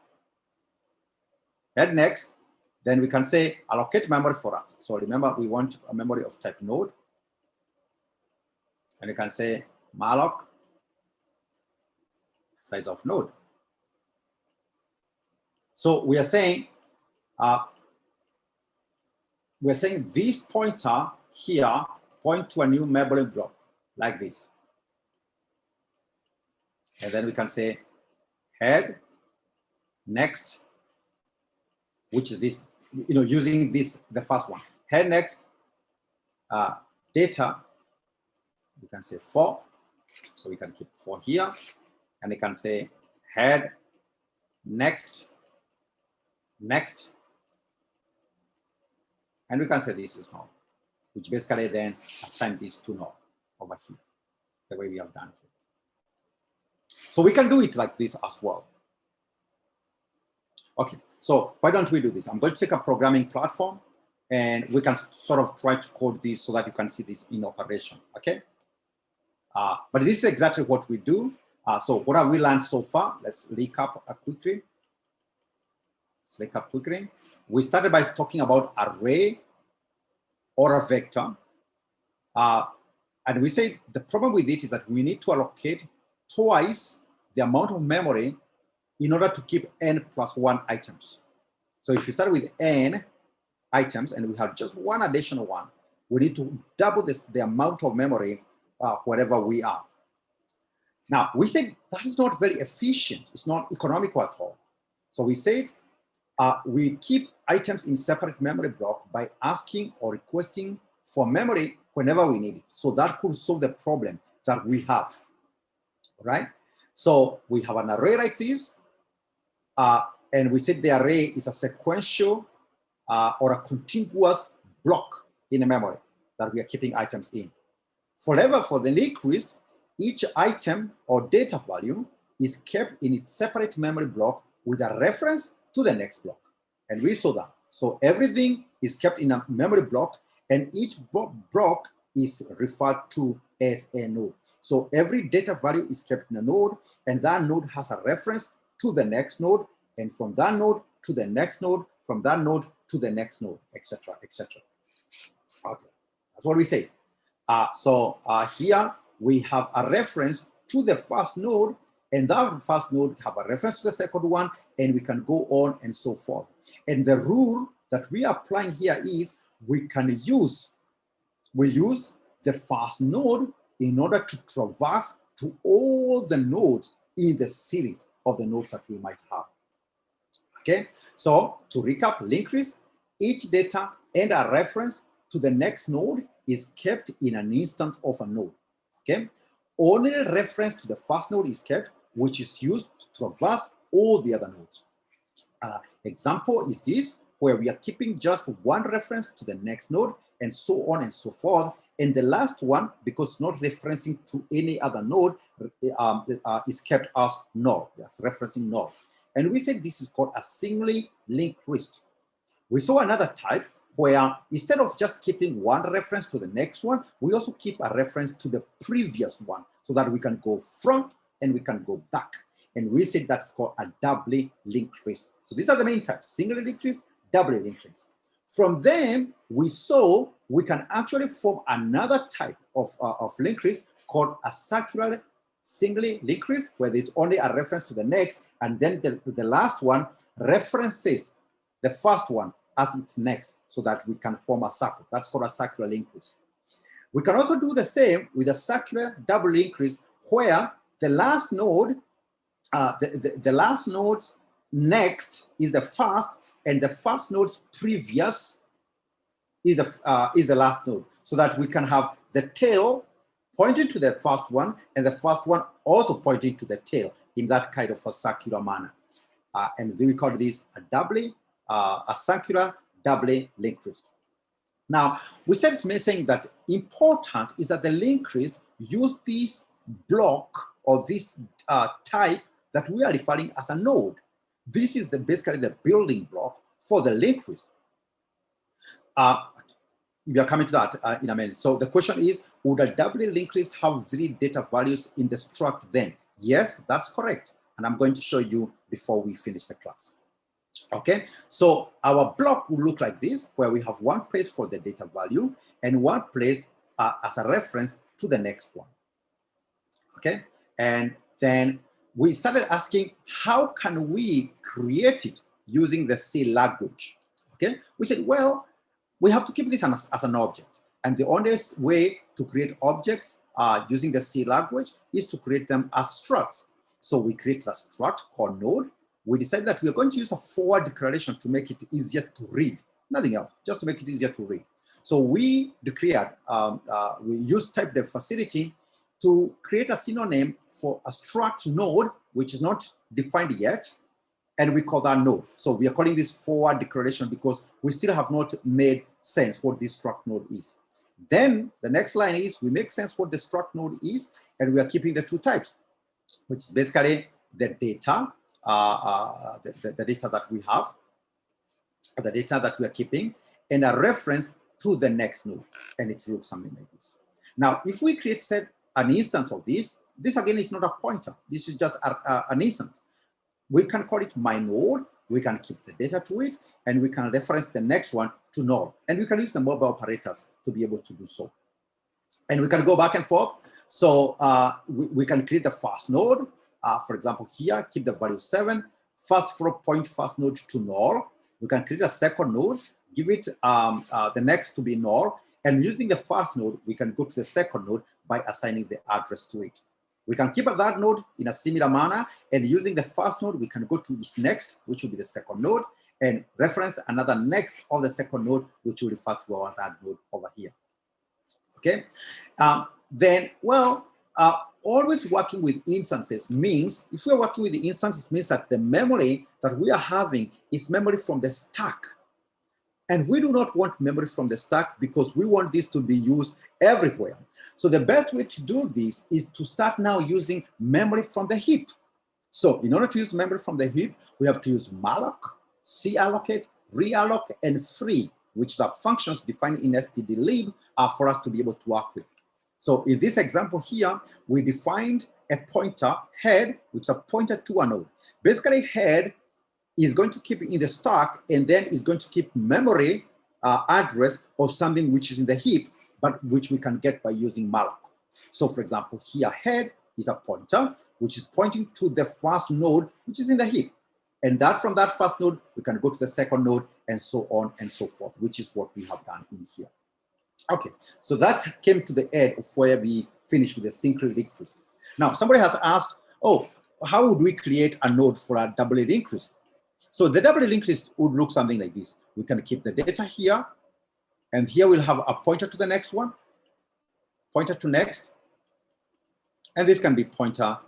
Then we can say allocate memory for us. So remember, we want a memory of type node. And you can say malloc size of node. So we are saying this pointer here point to a new memory block like this. And then we can say head next, which is this, using this, the first one. Head next data, we can say 4. So we can keep 4 here. And we can say head next. And we can say this is null, which basically then assign this to null over here, the way we have done here. So we can do it like this as well. Okay, so why don't we do this? I'm going to take a programming platform and we can sort of try to code this so that you can see this in operation, okay? But this is exactly what we do. So what have we learned so far? Let's recap quickly. We started by talking about array or a vector. And we say the problem with it is that we need to allocate twice the amount of memory in order to keep n plus 1 items. So if you start with n items and we have just one additional one, we need to double the amount of memory wherever we are. Now, we said that is not very efficient. It's not economical at all. So we said we keep items in separate memory block by asking or requesting for memory whenever we need it. So that could solve the problem that we have, right? So we have an array like this, and we said the array is a sequential or a continuous block in a memory that we are keeping items in. However, for the linked list, each item or data value is kept in its separate memory block with a reference to the next block. And we saw that. So everything is kept in a memory block and each block is referred to as a node. So every data value is kept in a node and that node has a reference to the next node, and from that node to the next node, from that node to the next node, etc., etc. Okay, that's what we say. Here we have a reference to the first node, and that first node have a reference to the second one, and we can go on and so forth. And the rule that we are applying here is we use the first node in order to traverse to all the nodes in the series of the nodes that we might have. Okay, so to recap, linked list, each data and a reference to the next node is kept in an instance of a node. Okay, only a reference to the first node is kept, which is used to traverse all the other nodes. Example is this, where we are keeping just one reference to the next node and so on and so forth. And the last one, because it's not referencing to any other node, is kept as null, yes, referencing null. And we said this is called a singly linked list. We saw another type where instead of just keeping one reference to the next one, we also keep a reference to the previous one so that we can go front and we can go back. And we said that's called a doubly linked list. So these are the main types: singly linked list, doubly linked list. From them, we saw we can actually form another type of linked list called a circular singly linked list, where there's only a reference to the next, and then the last one references the first one as its next, so that we can form a circle. That's called a circular linked list. We can also do the same with a circular double linked list, where the last node, the last node's next is the first, and the first node's previous is the last node, so that we can have the tail pointing to the first one, and the first one also pointing to the tail in that kind of a circular manner. And we call this a circular doubly linked list. Now, we said it's saying that important is that the linked list use this block or this type that we are referring as a node. This is basically the building block for the linked list. We are coming to that in a minute. So the question is, would a doubly linked list have 3 data values in the struct then? Yes, that's correct. And I'm going to show you before we finish the class. Okay, so our block will look like this, where we have one place for the data value and one place as a reference to the next one. Okay, and then we started asking, how can we create it using the C language? Okay, we said, well, we have to keep this as an object. And the only way to create objects using the C language is to create them as structs. So we created a struct called node. We decided that we are going to use a forward declaration to make it easier to read. Nothing else, just to make it easier to read. So we declared, we used typedef facility to create a synonym for a struct node, which is not defined yet, and we call that node. So we are calling this forward declaration because we still have not made sense what this struct node is. Then the next line is we make sense what the struct node is, and we are keeping the two types, which is basically the data, the data that we have, the data that we are keeping, and a reference to the next node, and it looks something like this. Now, if we create an instance of this again is not a pointer. This is just an instance. We can call it my node, we can keep the data to it, and we can reference the next one to node. And we can use the mobile operators to be able to do so. And we can go back and forth. So we can create the first node. For example, here, keep the value 7. First point first node to null. We can create a second node, give it the next to be null. And using the first node, we can go to the second node by assigning the address to it. We can keep that node in a similar manner, and using the first node, we can go to its next, which will be the second node, and reference another next of the second node, which will refer to our third node over here. Okay, then, well, always working with instances means, if we're working with the instances, means that the memory that we are having is memory from the stack. And we do not want memory from the stack because we want this to be used everywhere. So the best way to do this is to start now using memory from the heap. So in order to use memory from the heap, we have to use malloc, callocate, realloc, and free, which are functions defined in stdlib for us to be able to work with. So in this example here, we defined a pointer head, which is a pointer to a node. Basically, head is going to keep in the stack, and then is going to keep memory address of something which is in the heap, but which we can get by using malloc. So for example, here head is a pointer, which is pointing to the first node, which is in the heap. And that from that first node, we can go to the second node, and so on and so forth, which is what we have done in here. Okay, so that came to the end of where we finished with the synchrony linked list. Now, somebody has asked, oh, how would we create a node for a doubly linked list? So the doubly linked list would look something like this. We can keep the data here, and here we'll have a pointer to the next one, pointer to next, and this can be pointer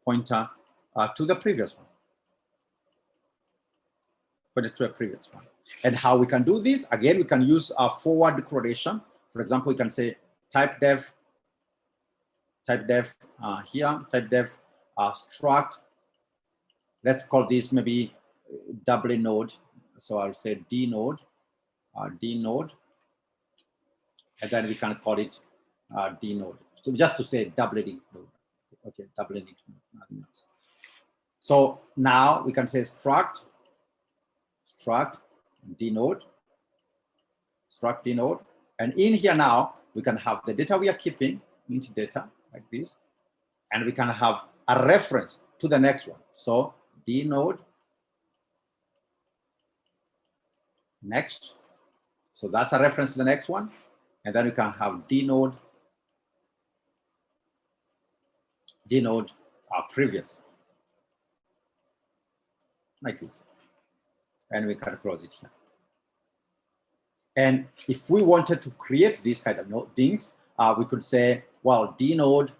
to the previous one, pointer to the previous one. And how we can do this, again, we can use a forward declaration. For example, we can say typedef here, typedef struct. Let's call this maybe doubly node. So I'll say D node, and then we can call it D node. So just to say doubly linked node. Okay, doubly linked node, nothing else. So now we can say struct D node, and in here now we can have the data we are keeping into data like this, and we can have a reference to the next one. So D node next. So that's a reference to the next one. And then we can have D node previous, like this. And we can close it here. And if we wanted to create these kind of things, we could say, well, D node.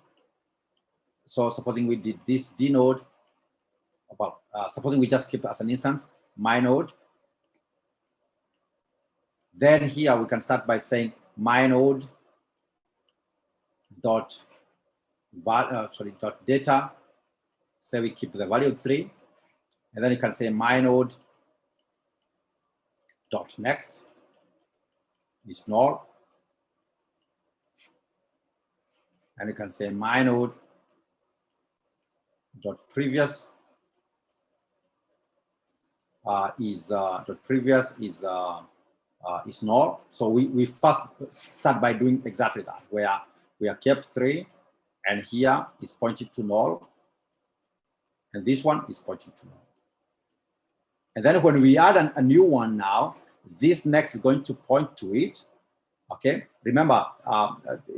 So supposing we did this D node, well, supposing we just keep as an instance, my node. Then here we can start by saying my node dot data. Say we keep the value 3, and then you can say my node dot next is null, and you can say my node dot previous is null. So we first start by doing exactly that, where we are kept 3, and here is pointed to null, and this one is pointing to null. And then when we add a new one now, this next is going to point to it. Okay, remember,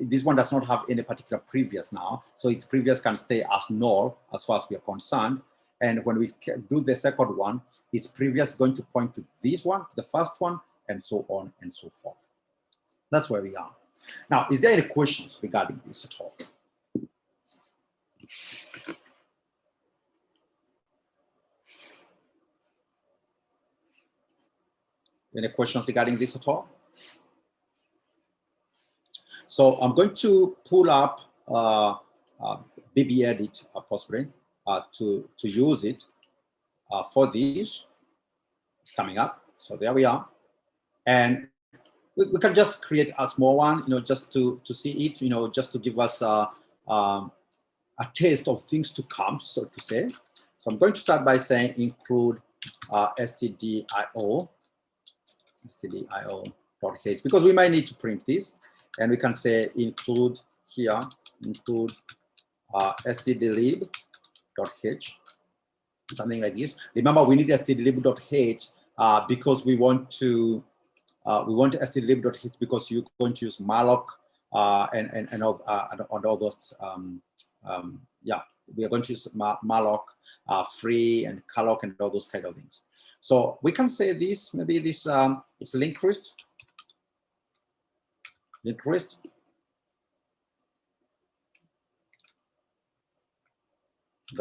this one does not have any particular previous now, so its previous can stay as null as far as we are concerned. And when we do the second one, its previous is going to point to this one, the first one, and so on and so forth. That's where we are. Now, is there any questions regarding this at all? Any questions regarding this at all? So I'm going to pull up BBEdit possibly to use it for this. It's coming up. So there we are. And we can just create a small one, just to see it, just to give us a taste of things to come, so to say. So I'm going to start by saying include stdio.h, because we might need to print this. And we can say include here, include stdlib.h, something like this. Remember, we need stdlib.h because we want stdlib.h because you're going to use malloc and all those. Yeah, we are going to use malloc, free, and calloc, and all those kind of things. So we can say this, maybe this is linked list.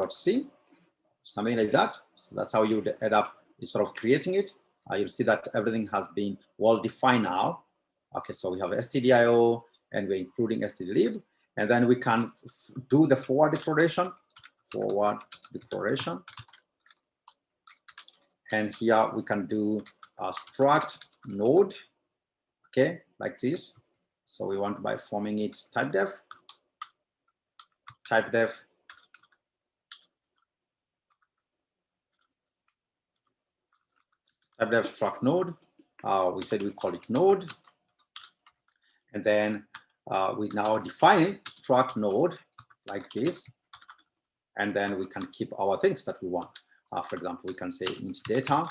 .c, something like that. So that's how you would end up sort of creating it. You'll see that everything has been well defined now. Okay, so we have stdio, and we're including stdlib, and then we can do the forward declaration. And here we can do struct node, okay, like this. So we want by forming it typedef struct node. We said we call it node, and then we now define it struct node like this, and then we can keep our things that we want. For example, we can say int data,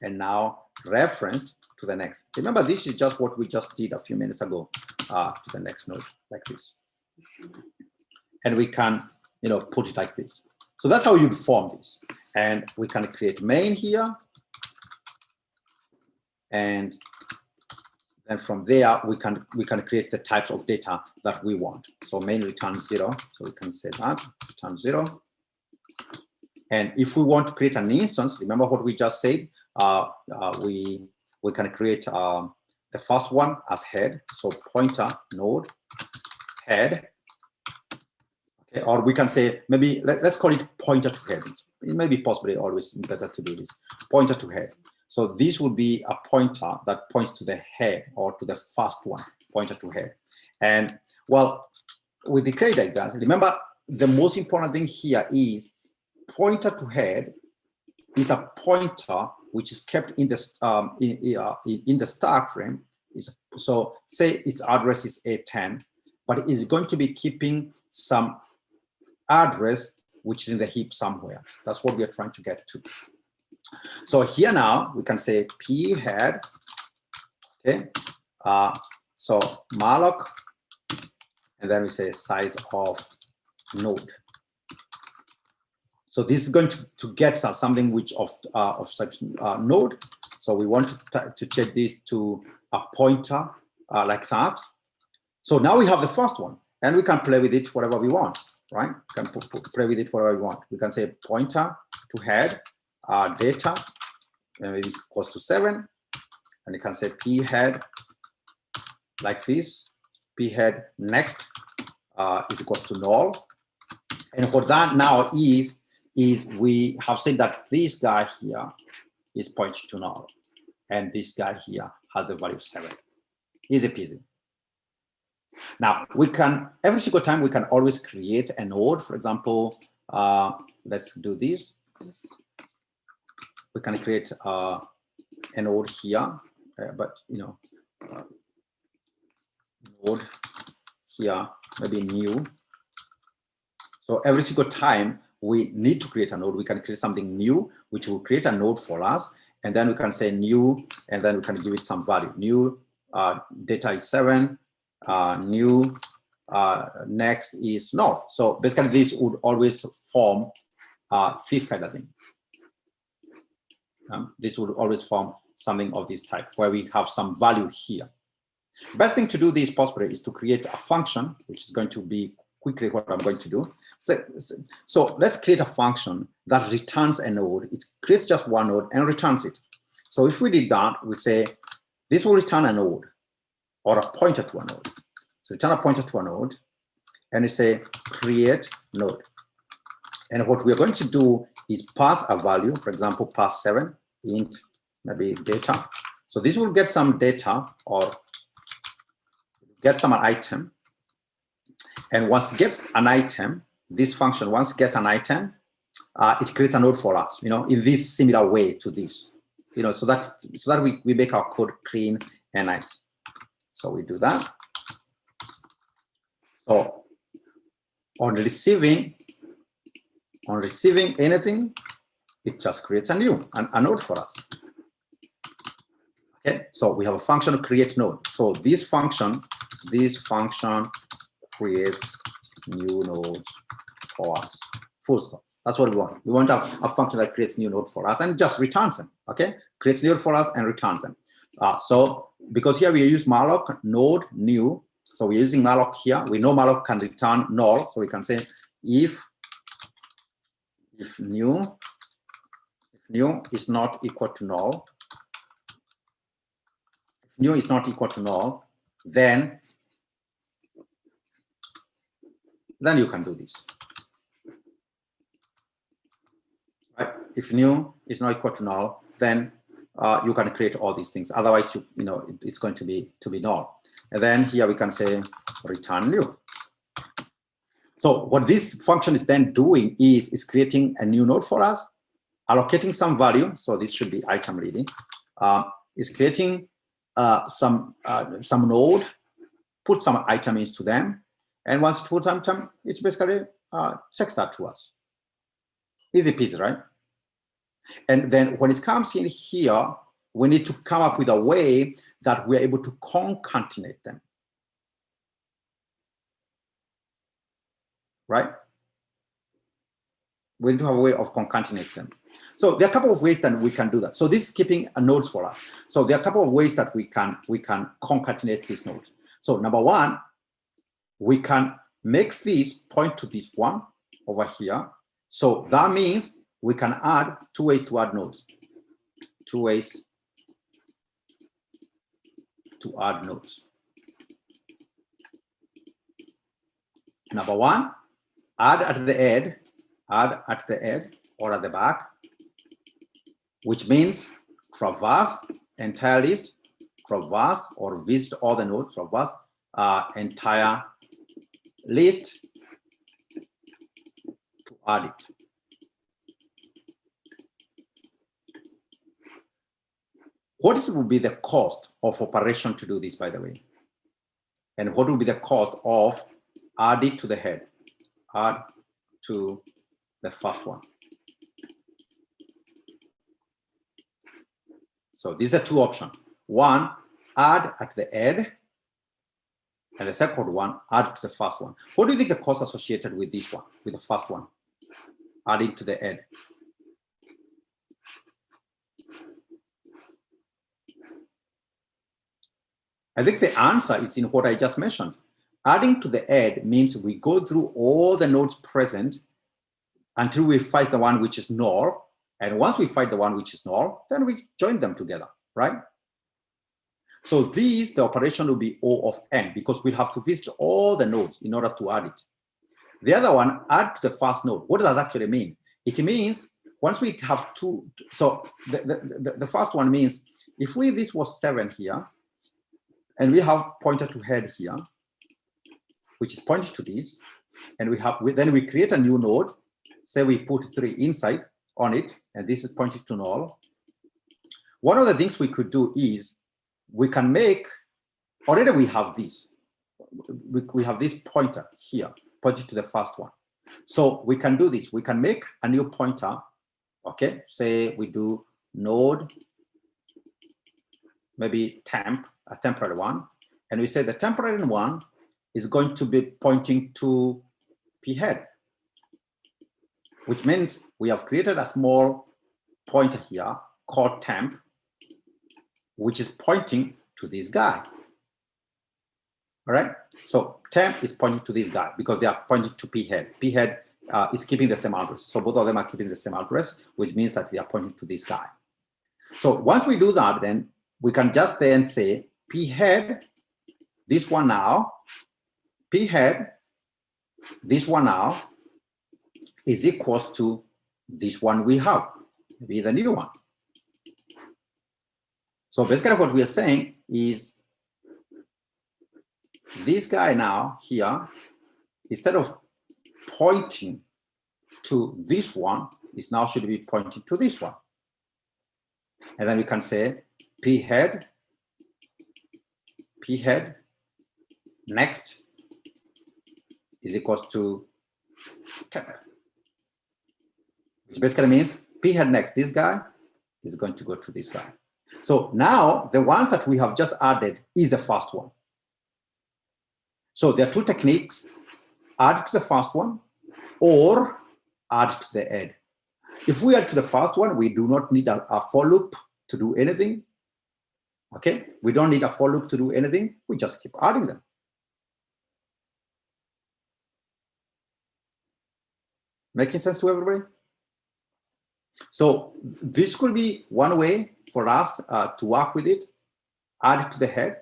and now referenced to the next. Remember, this is just what we just did a few minutes ago, to the next node like this, and we can put it like this. So that's how you'd form this, and we can create main here. And then from there, we can create the types of data that we want. So main returns 0. So we can say that return 0. And if we want to create an instance, remember what we just said. We can create the first one as head. So pointer node head. Okay, or we can say maybe let's call it pointer to head. It may be possibly always better to do this. Pointer to head. So this would be a pointer that points to the head, or to the first one, pointer to head. And well, we declare like that. Remember, the most important thing here is pointer to head is a pointer which is kept in the stack frame. So say its address is A10, but it is going to be keeping some address which is in the heap somewhere. That's what we are trying to get to. So here now we can say p head, okay. So malloc, and then we say size of node. So this is going to get us something which of such node. So we want to change this to a pointer like that. So now we have the first one, and we can play with it whatever we want, right? We can play with it whatever we want. We can say pointer to head. Data, maybe equals to 7, and you can say p head like this. P head next is equals to null, and what that now is we have said that this guy here is pointing to null, and this guy here has the value 7. Easy peasy. Now we can, every single time we can always create a node. For example, let's do this. we can create a node here, but node here, maybe new. So every single time we need to create a node, we can create something new, which will create a node for us. And then we can say new, and then we can give it some value. New data is 7, new next is node. So basically this would always form this kind of thing. This would always form something of this type where we have some value here. Best thing to do this possibly is to create a function, which is going to be quickly what I'm going to do. So let's create a function that returns a node. It creates just one node and returns it. So if we did that, we say this will return a node or a pointer to a node. So return a pointer to a node and we say create node. And what we're going to do is pass a value, for example, pass 7 int maybe data. So this will get some data or get some item. And once it gets an item, this function, once it gets an item, it creates a node for us, in this similar way to this, so that we make our code clean and nice. So we do that. So on receiving anything, it just creates a node for us. Okay, so we have a function create node. So this function creates new nodes for us. Full stop. That's what we want. We want a function that creates new node for us and just returns them. Okay, creates new node for us and returns them. So because here we use malloc node new. So we're using malloc here. We know malloc can return null. So we can say if new is not equal to null, if new is not equal to null, then you can do this. Right? If new is not equal to null, then you can create all these things. Otherwise, it's going to be null. And then here we can say return new. So what this function is then doing is creating a new node for us, allocating some value. So this should be item ready. It's creating some node, put some item into them. And once it puts item, it's basically checks that to us. Easy peasy, right? And then when it comes in here, we need to come up with a way that we're able to concatenate them. Right? We need to have a way of concatenating them. So there are a couple of ways that we can do that. So this is keeping a nodes for us. So there are a couple of ways that we can concatenate these nodes. So number one, we can make this point to this one over here. So that means we can add 2 ways to add nodes. 2 ways to add nodes. Number one, add at the end or at the back, which means traverse entire list, traverse or visit all the nodes, traverse entire list to add it. What would be the cost of operation to do this, by the way? And what would be the cost of add it to the head? Add to the first one. So these are 2 options. One, add at the head. And the second one, add to the first one. What do you think the cost associated with this one, with the first one? Adding to the head. I think the answer is in what I just mentioned. Adding to the head means we go through all the nodes present until we find the one which is null. And once we find the one which is null, then we join them together, right? So the operation will be O of n because we'll have to visit all the nodes in order to add it. The other one, add to the first node. What does that actually mean? It means once we have 2, so the first one means if this was 7 here, and we have pointer to head here, which is pointed to this, and then we create a new node, say we put 3 inside, on it, and this is pointing to null. One of the things we could do is we can make, already we have this. We have this pointer here, pointing to the first one. So we can do this. We can make a new pointer, okay? Say we do node, maybe temp, a temporary one. And we say the temporary one is going to be pointing to p head, which means we have created a small pointer here called temp, which is pointing to this guy. All right, so temp is pointing to this guy because they are pointing to p head. P head is keeping the same address. So both of them are keeping the same address, which means that they are pointing to this guy. So once we do that, then we can just then say p head, this one now, p head, this one now is equals to this one we have, maybe the new one. So basically what we are saying is this guy now here, instead of pointing to this one, is now should be pointing to this one. And then we can say p head, next is equals to temp, which basically means p head next, this guy is going to go to this guy. So now the ones that we have just added is the first one. So there are two techniques: add to the first one or add to the end. If we add to the first one, we do not need a for loop to do anything. Okay, we don't need a for loop to do anything. We just keep adding them. Making sense to everybody? So this could be one way for us to work with it: add it to the head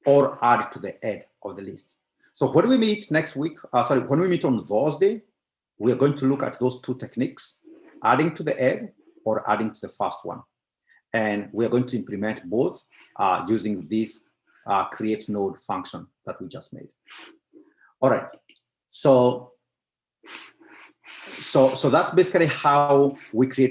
or add it to the end of the list. So when we meet next week, when we meet on Thursday, we are going to look at those two techniques: adding to the head or adding to the first one. And we are going to implement both using this create node function that we just made. All right. So that's basically how we create